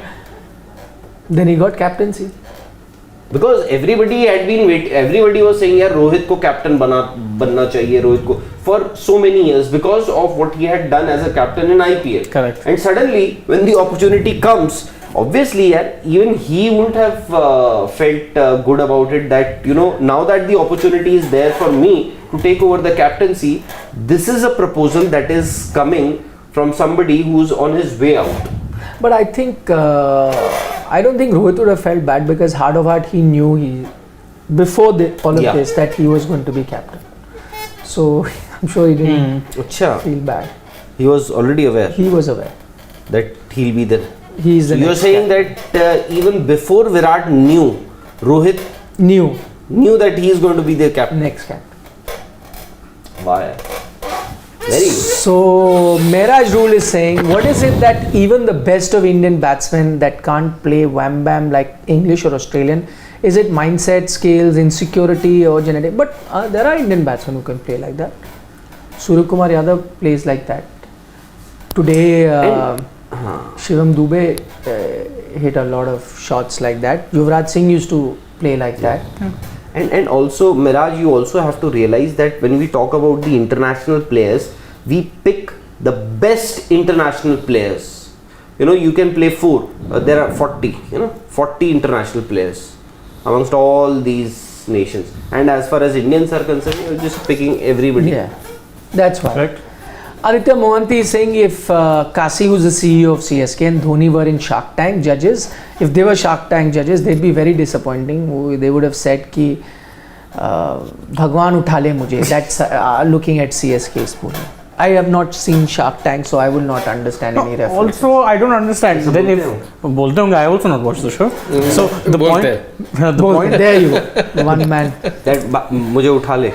Then he got captaincy. Because everybody had been everybody was saying, "Yeah, Rohit ko captain banna chahiye, Rohit ko," for so many years because of what he had done as a captain in IPL. Correct. And suddenly, when the opportunity comes, obviously, even he wouldn't have felt good about it. That now that the opportunity is there for me to take over the captaincy, this is a proposal that is coming from somebody who's on his way out. But I think I don't think Rohit would have felt bad because heart of heart he knew before all of this that he was going to be captain. So I'm sure he didn't feel bad. He was already aware. He was aware that he'll be there. He's the You're saying that even before Virat knew, Rohit knew that he is going to be the captain. Next captain. Why? Very good. So Mehraj rule is saying, what is it that even the best of Indian batsmen that can't play wham bam like English or Australian, is it mindset, skills, insecurity or genetic? But there are Indian batsmen who can play like that. Surya Kumar Yadav plays like that. Today Shivam Dube hit a lot of shots like that. Yuvraj Singh used to play like that. And also, Miraj, you also have to realize that when we talk about the international players, we pick the best international players. You can play 4. There are 40. 40 international players amongst all these nations. And as far as Indians are concerned, you're just picking everybody. Yeah, that's why. Correct. Aditya Mohanty is saying if Kasi, who's the CEO of CSK, and Dhoni were in Shark Tank judges, if they were Shark Tank judges, they'd be very disappointing. They would have said ki Bhagwan utha le mujhe. That's looking at CSK's pool. I have not seen Shark Tank, so I will not understand any reference. Also, I don't understand. Then if bolte honge, I also not watched the show. So the point, There you go, one man. That mujhe utha le.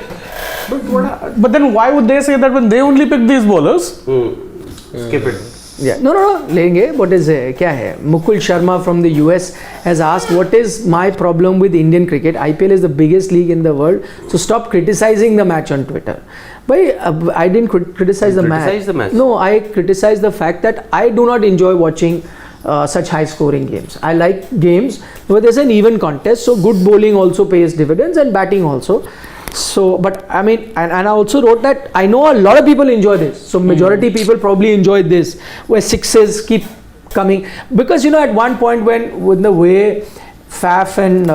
But then why would they say that when they only pick these bowlers? Skip it. Yeah. No, lenge. What is kya hai? Mukul Sharma from the US has asked, what is my problem with Indian cricket? IPL is the biggest league in the world, so stop criticizing the match on Twitter. But I didn't criticize the match. No, I criticized the fact that I do not enjoy watching such high scoring games. I like games where there's an even contest, so good bowling also pays dividends and batting also. So, but I mean, and I also wrote that I know a lot of people enjoy this. So, majority people probably enjoy this, where sixes keep coming. Because, at one point when with the way Faf and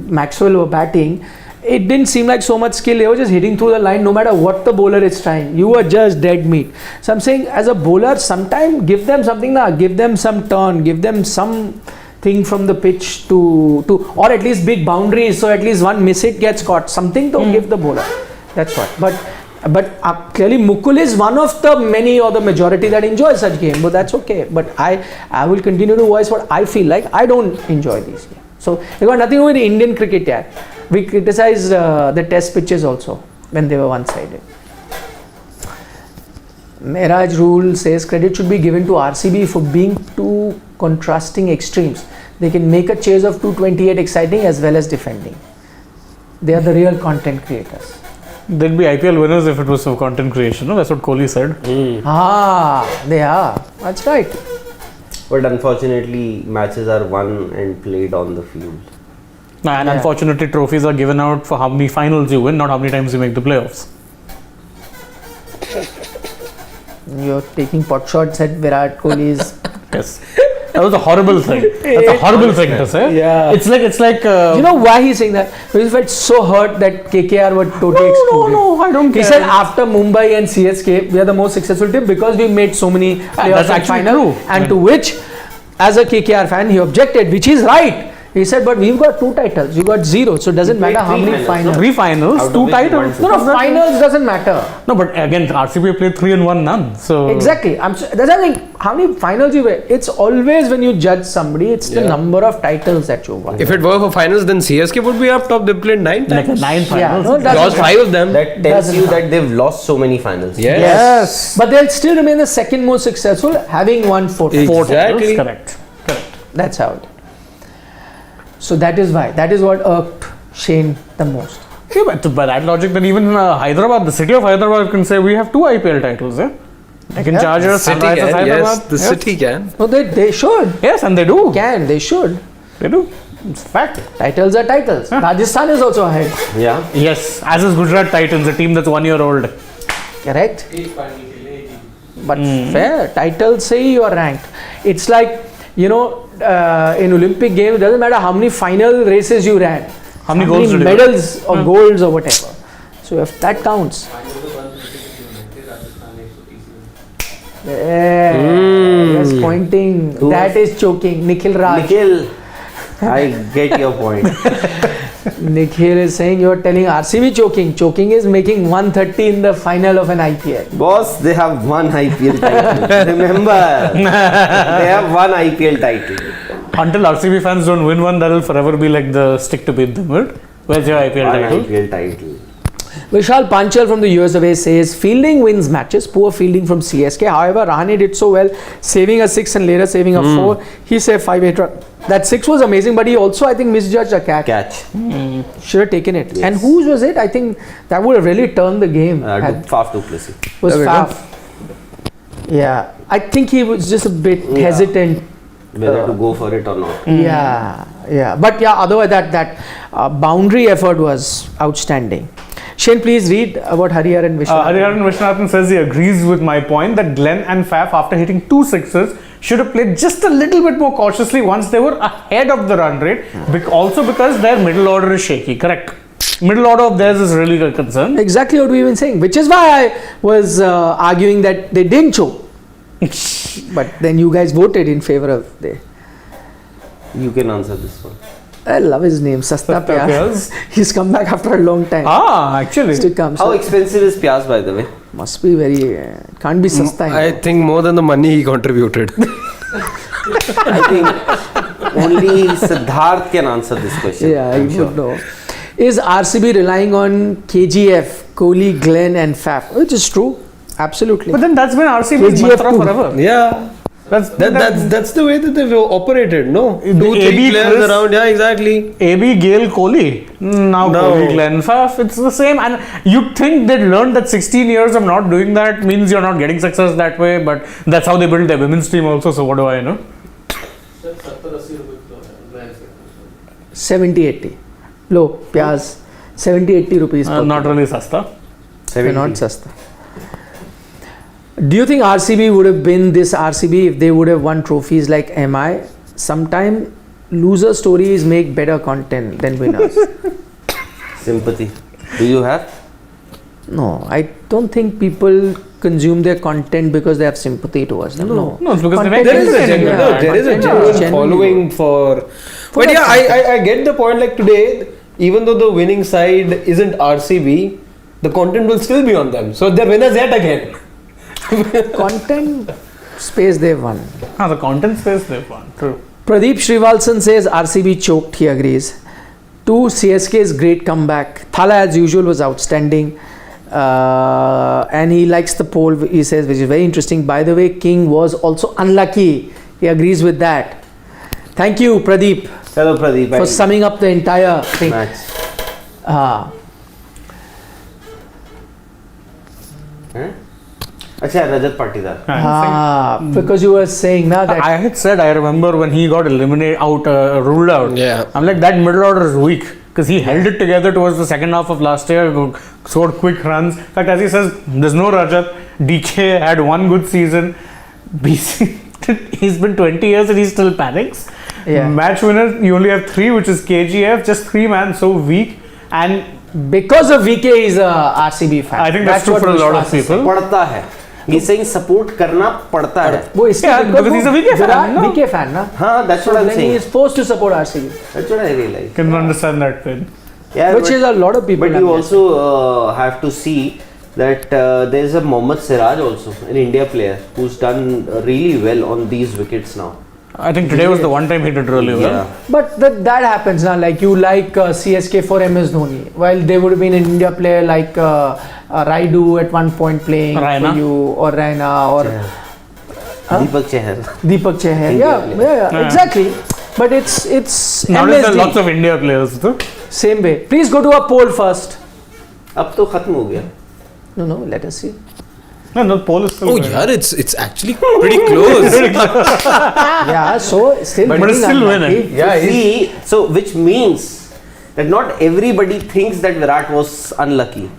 Maxwell were batting, it didn't seem like so much skill. They were just hitting through the line no matter what the bowler is trying. You were just dead meat. So, I'm saying as a bowler, sometimes give them something, give them some turn, give them some thing from the pitch to or at least big boundaries, so at least one miss hit gets caught, something to give the bowler. That's what. But clearly Mukul is one of the many or the majority that enjoy such game, but that's okay. But I will continue to voice what I feel like. I don't enjoy these games. So it got nothing to do with Indian cricket yet. We criticized the test pitches also when they were one-sided. Mehraj Rule says credit should be given to RCB for being two contrasting extremes. They can make a chase of 228 exciting as well as defending. They are the real content creators. They'd be IPL winners if it was for content creation. No? That's what Kohli said. They are. That's right. But unfortunately, matches are won and played on the field. And unfortunately, trophies are given out for how many finals you win, not how many times you make the playoffs. You're taking pot shots at Virat Kohli's. Yes. That was a horrible thing. That's a horrible thing to say. Yeah. It's like. You know why he's saying that? Because he felt so hurt that KKR were totally excluded. No, I don't care. He said after Mumbai and CSK, we are the most successful team because we made so many playoffs and final. True. And to which, as a KKR fan, he objected, which is right. He said, but we've got 2 titles, you got 0, so it doesn't matter how many finals. 3 finals, 2 titles. No, finals doesn't matter. No, but again, RCB played 3 and 1 none. So Exactly. That's I think how many finals you win. It's always when you judge somebody, it's the number of titles that you won. If it were for finals, then CSK would be up top. They played 9 times. like 9 finals. no, Lost 5 of them. That tells you that they've lost so many finals. Yes. But they'll still remain the second most successful, having won 4 titles. Exactly. Correct. That's how it is. So that is why. That is what irked Shane the most. Yeah, but by that logic, then even Hyderabad, the city of Hyderabad can say we have 2 IPL titles. They can charge us. City Sunrisers can, Hyderabad. yes, the city can. No, they should. Yes, and they do. They should. They do. It's a fact. Titles are titles. Rajasthan is also ahead. Yeah. Yes, as is Gujarat Titans, a team that's 1 year old. Correct? But fair. Titles say you are ranked. It's like, in Olympic Games, it doesn't matter how many final races you ran. How many goals did you medals or golds or whatever. So if that counts. Yes, pointing. That is choking. Nikhil Raj. Nikhil, I get your point. Nikhil is saying you're telling RCB choking. Choking is making 130 in the final of an IPL. Boss, they have 1 IPL title. Remember, they have 1 IPL title. Until RCB fans don't win one, that'll forever be like the stick to beat them with. Where's your IPL 1 title? IPL title. Vishal Panchal from the US away says fielding wins matches, poor fielding from CSK. However, Rahane did so well, saving a 6 and later saving a 4. He saved 5-8 runs. That 6 was amazing, but he also, I think, misjudged a catch. Should have taken it. Yes. And whose was it? I think that would have really turned the game. Faf Duplessis. Was Faf. Yeah. I think he was just a bit hesitant. Whether to go for it or not. Yeah. But otherwise that boundary effort was outstanding. Shane, please read about Hariharan Vishwanathan. Hariharan Vishwanathan says he agrees with my point that Glenn and Faf, after hitting 2 sixes, should have played just a little bit more cautiously once they were ahead of the run rate. Also because their middle order is shaky. Correct. Middle order of theirs is really a concern. Exactly what we've been saying, which is why I was arguing that they didn't choke. But then you guys voted in favor of they. You can answer this one. I love his name, Sasta Sasta Pyaz. Pyaz. He's come back after a long time. Actually. Still comes. How expensive is Pyaz, by the way? Must be very. Can't be Sasta. I think more than the money he contributed. I think only Siddharth can answer this question. Yeah, I'm you sure. would know. Is RCB relying on KGF, Kohli, Glenn, and Faf? Which is true. Absolutely. But then that's been RCB's KGF mantra too. forever. Yeah. That's the way that they've operated, no? The 2-3 AB players Chris- around, yeah, exactly. AB, Gale, Kohli. Now No. Kohli, Glenn, Faf. It's the same. And you'd think they'd learned that 16 years of not doing that means you're not getting success that way. But that's how they built their women's team also. So what do I know? 70-80. Low, Pyaz. 70-80 rupees. per Not kilo. really sasta. They're not Sasta. Do you think RCB would have been this RCB if they would have won trophies like MI? Sometime loser stories make better content than winners. Sympathy. Do you have? No, I don't think people consume their content because they have sympathy towards them. No, No, it's because they make There is a sense. genuine, Yeah, there is a content, genuine genuinely following for. But that yeah, I get the point. Like today, even though the winning side isn't RCB, the content will still be on them. So they're winners yet again. content space they've won. The content space they've won. True. Pradeep Srivalsan says RCB choked, he agrees. 2, CSK's great comeback. Thala as usual was outstanding. And he likes the poll, he says, which is very interesting. By the way, King was also unlucky. He agrees with that. Thank you, Pradeep, Hello, Pradeep. for summing up the entire thing. match. Acha, Rajat Patidar. Because you were saying now that I had said, I remember when he got ruled out. Yeah. I'm like, that middle order is weak because he held it together towards the second half of last year, scored quick runs. In fact, as he says, there's no Rajat. DK had one good season. BC, he's been 20 years and he still panics. Yeah. Match winner, you only have 3, which is KGF, just 3 man, so weak. And because of VK is a RCB fan. I think that's true what for a lot of Vishwas is saying. people. पड़ता है. He's saying support करना पड़ता है. वो इसलिए Yeah, because he's a VK fan, no? VK fan, na? हाँ, that's what So I'm then he saying. is forced to support RCB, That's what I realize. Can understand that pain. Yeah, which is a lot of people. But you also have to see that there's a Mohammad Siraj also, an India player who's done really well on these wickets now. I think today was the one time he did really well. But that happens now. Like you like CSK for MS Dhoni, while there would have been an India player like Raidu at one point playing Raina. for you, or Raina, or Deepak Chahar. Deepak Chahar. India Yeah, player. yeah, exactly. But it's Nowadays there are MSD. lots of India players too. Same way. Please go to a poll first. अब तो खत्म हो गया. No, let us see. No, poll is still Oh going. yeah, it's actually pretty close. Yeah, so still. But it's winning still unlucky. winning. Yeah, See, so which means that not everybody thinks that Virat was unlucky.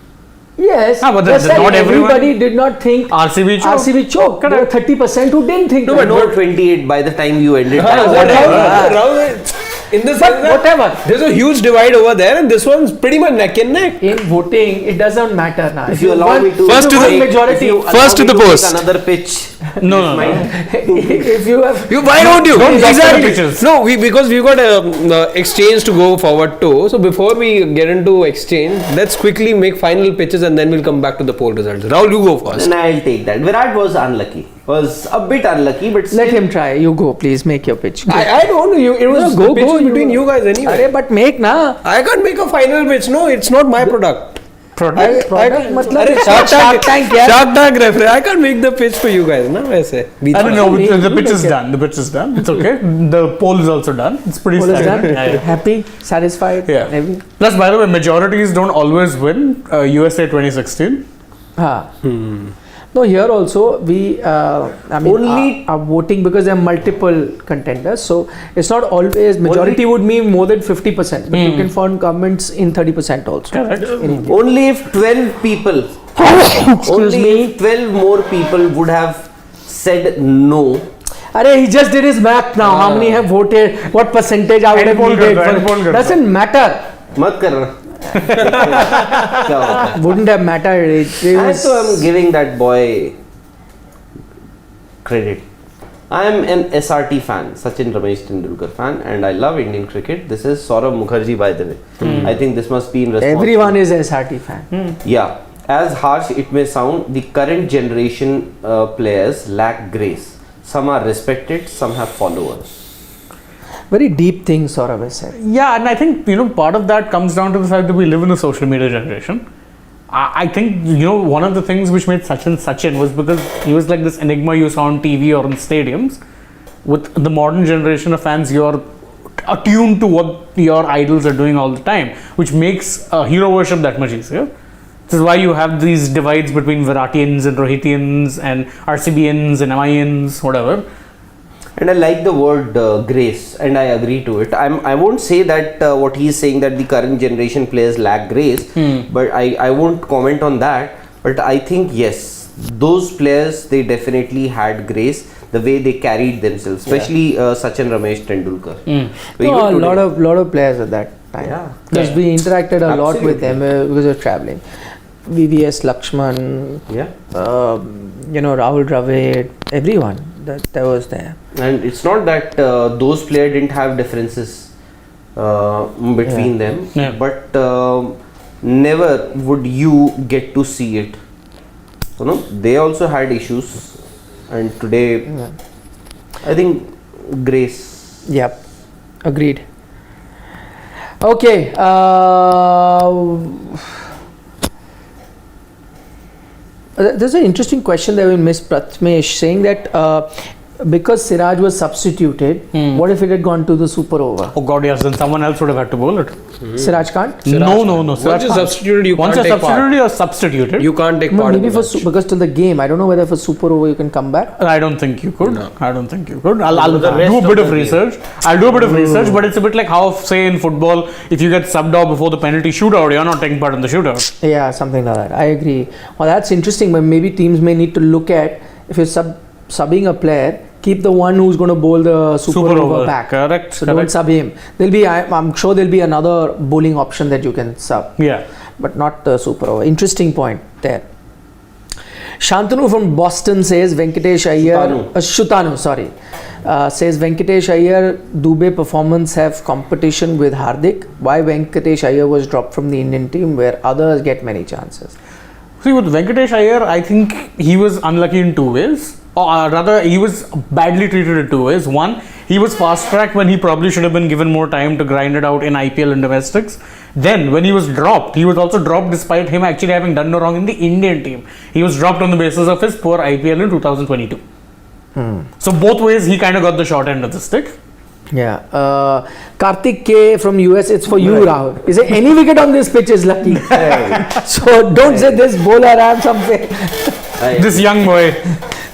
Yes, but just not like everyone- everybody did not think RCB choked. RCB choked. There were 30% who didn't think No, that. but not 28 by the time you ended that. whatever. In the But sense that whatever. there's a huge divide over there, and this one's pretty much neck and neck. In voting, it doesn't matter now. If you allow me to First to the- take- majority. if you allow First to me the take post. Another pitch. No. if you have Why don't you? Don't doctor the Exactly. pitches. No, because we've got a exchange to go forward to. So before we get into exchange, let's quickly make final pitches and then we'll come back to the poll results. Rahul, you go first. Then I'll take that. Virat was unlucky. Was a bit unlucky, but still. let him try. You go, please make your pitch. Go. I don't know. It was No, the pitches between you guys anyway. Arey, but make na. I can't make a final pitch. No, it's not my product. Product. Product मतलब अरे Shark Tank यार. Shark Tank referee. I can't make the pitch for you guys. ना वैसे. I don't know. You The pitch make is it. done. The pitch is done. It's okay. The poll is also done. It's pretty Poll is done. standard. Yeah, yeah. Happy, satisfied. Yeah. Every- Plus, by the way, majorities don't always win. USA 2016. हाँ. No, here also we, I mean, Only- are voting because there are multiple contenders. So it's not always majority would mean more than 50%, but you can form governments in 30% also. Correct. In India. Only if 12 people, if 12 more people would have said no. Arey, he just did his math now. How many have voted? What percentage I would have needed? Doesn't matter. मत करना. क्या होता है? Wouldn't have mattered. It was, So I'm giving that boy credit. I am an SRT fan, Sachin Ramesh Tendulkar fan, and I love Indian cricket. This is Saurabh Mukherjee, by the way. I think this must be in response. everyone is SRT fan. Yeah, as harsh it may sound, the current generation players lack grace. Some are respected, some have followers. Very deep thing Saurabh has said. Yeah, and I think, part of that comes down to the fact that we live in a social media generation. I think, one of the things which made Sachin was because he was like this enigma you saw on TV or in stadiums. With the modern generation of fans, you're attuned to what your idols are doing all the time, which makes hero worship that much easier. This is why you have these divides between Viratians and Rohitians and RCBians and MIans, whatever. And I like the word grace, and I agree to it. I won't say that what he is saying that the current generation players lack grace, but I won't comment on that. But I think yes, those players, they definitely had grace, the way they carried themselves, especially Sachin Ramesh Tendulkar. So No, a even today- lot of players at that time. Yeah. Because we interacted a lot with Absolutely. them because of traveling. VVS Lakshman, Yeah. Rahul Dravid, everyone that was there. And it's not that those players didn't have differences between them, Yeah. but never would you get to see it. They also had issues, and today, I think grace. Yep, agreed. Okay. There's an interesting question there with Miss Pratmesh saying that because Siraj was substituted, what if it had gone to the super over? Oh God, yes, then someone else would have had to bowl it. Siraj can't? No. Once you're substituted, you Once can't you're take part. substituted, you're substituted. You can't take No, part in maybe the for match. because to the game. I don't know whether for super over you can come back. I don't think you could. No. I don't think you could. I'll the do rest a of bit of the game. research. I'll do a bit of research, but it's a bit like how, say, in football, if you get subbed out before the penalty shootout, you're not taking part in the shootout. Yeah, something like that. I agree. Well, that's interesting. But maybe teams may need to look at if you're subbing a player, keep the one who's going to bowl the super over back. Correct. So don't correct. sub him. I'm sure there'll be another bowling option that you can sub, Yeah. but not the super over. Interesting point there. Shantanu from Boston says Venkatesh Iyer, Shutanu, sorry, says Venkatesh Iyer Dubey performance have competition with Hardik. Why Venkatesh Iyer was dropped from the Indian team where others get many chances? See, with Venkatesh Iyer, I think he was unlucky in two ways. Or rather, he was badly treated in two ways. One, he was fast-tracked when he probably should have been given more time to grind it out in IPL and domestics. Then, when he was dropped, he was also dropped despite him actually having done no wrong in the Indian team. He was dropped on the basis of his poor IPL in 2022. So, both ways, he kind of got the short end of the stick. Yeah. Karthik K from US, it's for you, Rahul. Is there any wicket on this pitch is lucky? So don't say this bowler, I am something. This young boy.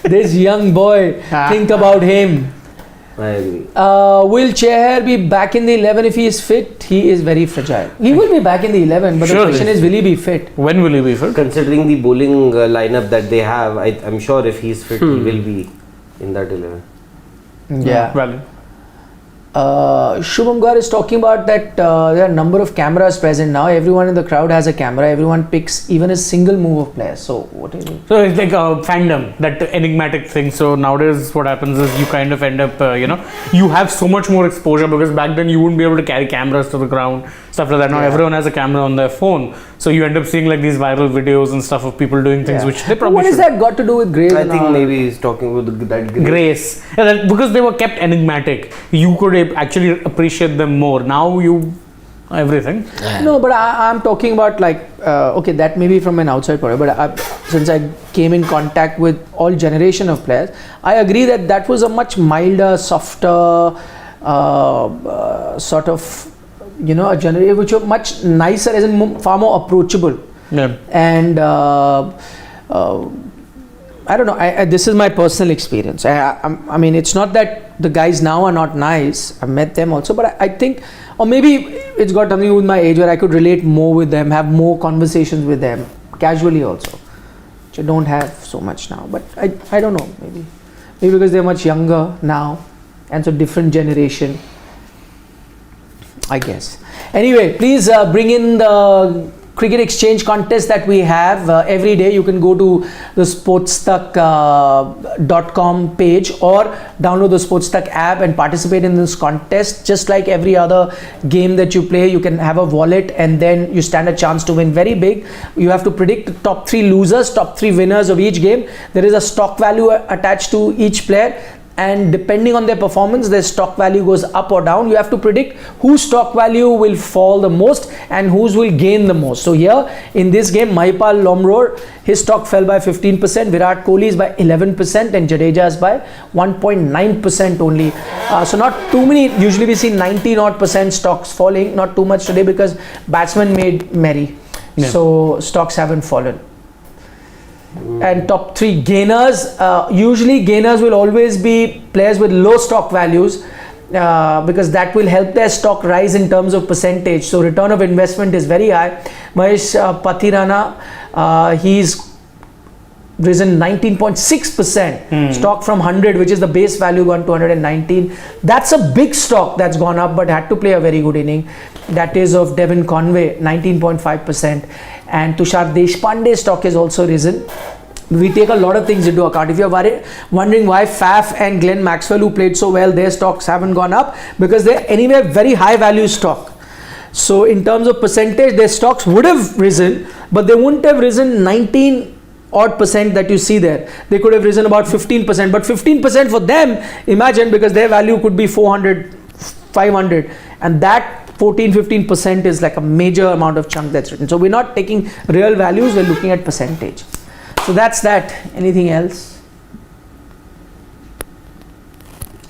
This young boy, think about him. I agree. Will Chahar be back in the 11 if he is fit? He is very fragile. He will be back in the 11, but the Surely. question is, will he be fit? When will he be fit? Considering the bowling lineup that they have, I'm sure if he's fit, he will be in that 11. Yeah. Valid. Shubham Gaur is talking about that there are a number of cameras present now. Everyone in the crowd has a camera. Everyone picks even a single move of players. So what is it? So it's like a fandom, that enigmatic thing. So nowadays what happens is you kind of end up, you have so much more exposure because back then you wouldn't be able to carry cameras to the ground, stuff like that. Now everyone has a camera on their phone. So you end up seeing like these viral videos and stuff of people doing things which they probably What has should. that got to do with Grace? I think maybe he's talking about that Grace. Yeah, because they were kept enigmatic. You could actually appreciate them more. Now everything. No, but I'm talking about like, okay, that may be from an outside point, but since I came in contact with all generation of players, I agree that was a much milder, softer sort of, a generation which was much nicer, as in far more approachable. Yeah. And I don't know. This is my personal experience. I mean, it's not that the guys now are not nice. I've met them also, but I think, or maybe it's got something with my age where I could relate more with them, have more conversations with them, casually also, which I don't have so much now. But I don't know. Maybe because they're much younger now, and so different generation, I guess. Anyway, please bring in the cricket exchange contest that we have every day. You can go to the sportstuck.com page or download the Sportstuck app and participate in this contest. Just like every other game that you play, you can have a wallet and then you stand a chance to win very big. You have to predict the top 3 losers, top 3 winners of each game. There is a stock value attached to each player, and depending on their performance, their stock value goes up or down. You have to predict whose stock value will fall the most and whose will gain the most. So here in this game, Mahipal Lomror, his stock fell by 15%, Virat Kohli's by 11%, and Jadeja's by 1.9% only. So not too many. Usually we see 90% stocks falling. Not too much today because batsmen made merry. Yeah. So stocks haven't fallen. And top 3 gainers, usually gainers will always be players with low stock values because that will help their stock rise in terms of percentage. So return of investment is very high. Mahesh Pathirana, he's risen 19.6%, stock from 100, which is the base value, gone to 119. That's a big stock that's gone up, but had to play a very good inning. That is of Devon Conway, 19.5%. And Tushar Deshpande's stock has also risen. We take a lot of things into account. If you're wondering why Faf and Glenn Maxwell, who played so well, their stocks haven't gone up, because they're anyway very high value stock. So in terms of percentage, their stocks would have risen, but they wouldn't have risen 19% that you see there. They could have risen about 15%, but 15% for them, imagine, because their value could be 400, 500, and that 14-15% is like a major amount of chunk that's written. So we're not taking real values, we're looking at percentage. So that's that. Anything else?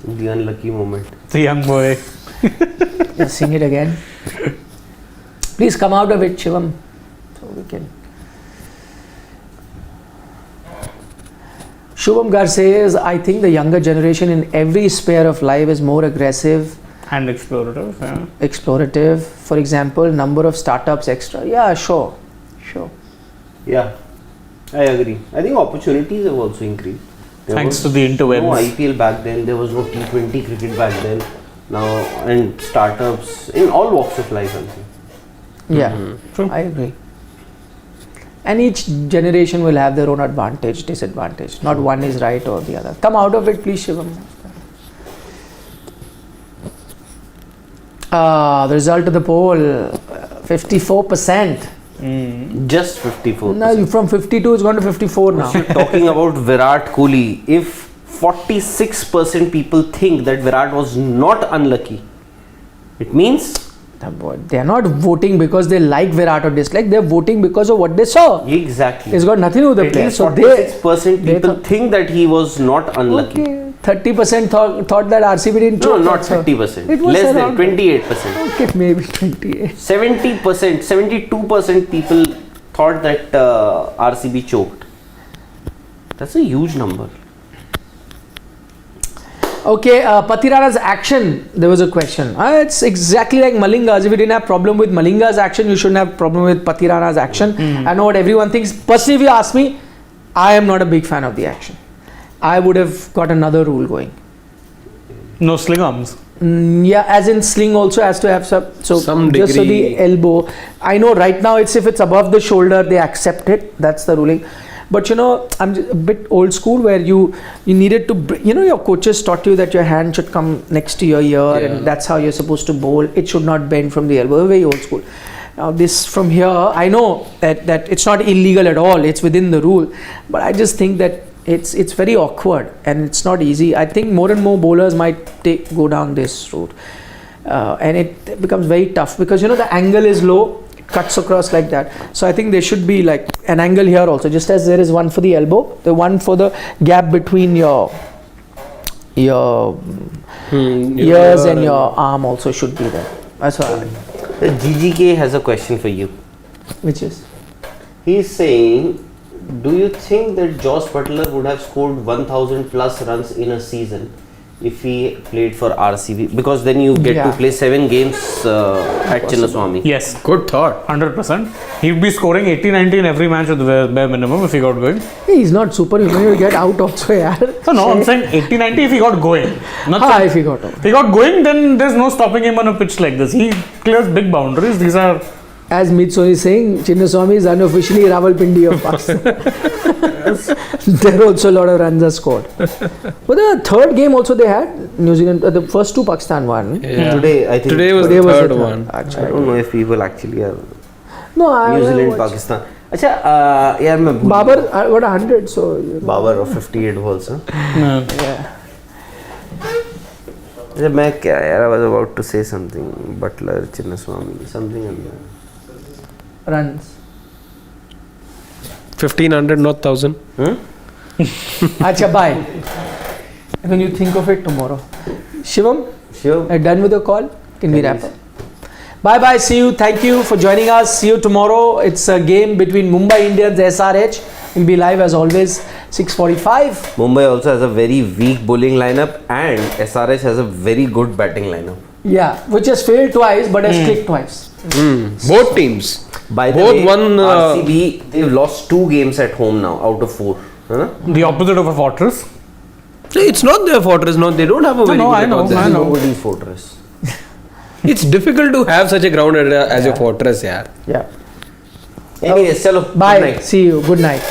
The unlucky moment. The young boy. Let's sing it again. Please come out of it, Shivam, so we can. Shubham Gar says, I think the younger generation in every sphere of life is more aggressive And explorative. Yeah. explorative. For example, number of startups extra. Yeah, sure. Yeah, I agree. I think opportunities have also increased. There Thanks was to the interwebs. no IPL back then, there was no T20 cricket back then. Now, and startups in all walks of life, I think. Yeah, True. I agree. And each generation will have their own advantage, disadvantage. Not one is right or the other. Come out of it, please, Shivam. The result of the poll, 54%. Just 54%. No, from 52 it's gone to 54 now. You're talking about Virat Kohli. If 46% people think that Virat was not unlucky, it means They're not voting because they like Virat or dislike. They're voting because of what they saw. exactly. It's got nothing to do with the At player. least So 46% they people thought- think that he was not unlucky. Okay. 30% thought that RCB didn't No, choke. not That's all. 50%. It was Less than around- 28%. Okay, maybe 28. 70%, 72% people thought that RCB choked. That's a huge number. Okay, Pathirana's action, there was a question. It's exactly like Malinga's. If you didn't have problem with Malinga's action, you shouldn't have problem with Pathirana's action. I know what everyone thinks. Personally, if you ask me, I am not a big fan of the action. I would have got another rule going. No sling arms. Yeah, as in sling also has to have some just so the degree. elbow. I know right now if it's above the shoulder, they accept it. That's the ruling. But I'm just a bit old school where you needed to, your coaches taught you that your hand should come next to your ear and that's how you're supposed to bowl. It should not bend from the elbow. Very old school. Now this from here, I know that it's not illegal at all. It's within the rule. But I just think that it's very awkward and it's not easy. I think more and more bowlers might go down this route. And it becomes very tough because, the angle is low. Cuts across like that. So I think there should be like an angle here also, just as there is one for the elbow, the one for the gap between your ears and your arm also should be there. That's what GGK has a question for you. which is He's saying Do you think that Josh Butler would have scored 1,000 plus runs in a season if he played for RCB? Because then you get to play 7 games at Chinnaswamy. Yes, Good thought. 100%. He'd be scoring 80-90 in every match at the bare minimum if he got going. Hey, he's not superhuman. He'll get out also, yaar. So no, I'm saying 80-90 if he got going. Not saying- If he got out. If he got going, then there's no stopping him on a pitch like this. He clears big boundaries. These are As Mitsoni is saying, Chinnaswamy is unofficially Rawalpindi of Pakistan. There also a lot of runs are scored. But the third game also they had, New Zealand, the first 2 Pakistan won. Yeah. Today, I think. Today was Today the was third the third. one. Achha, I don't know if people actually are No, New Zealand, watched. Pakistan. अच्छा यार मैं भूल Babar got 100, so you know. Babar of 58 balls. Huh? Yeah. अच्छा मैं क्या यार I was about to say something. Butler, Chinnaswamy, something like that. Runs. 1,500, not 1,000. Acha, bye. When you think of it tomorrow. Shivam, Sure. are you done with your call? Can we wrap up? Bye bye. See you. Thank you for joining us. See you tomorrow. It's a game between Mumbai Indians SRH. We'll be live as always 6:45. Mumbai also has a very weak bowling lineup and SRH has a very good batting lineup. Yeah, which has failed twice but has clicked twice. Both teams. By the Both way, won, RCB, they've lost 2 games at home now out of 4. Huh? the opposite of a fortress. It's not their fortress, no. They don't have a very no, good I know, record there. I know. Nobody's fortress. It's difficult to have such a ground as your fortress, yeah. Yeah. Anyways, chalo. Bye. Good night. See you. Good night.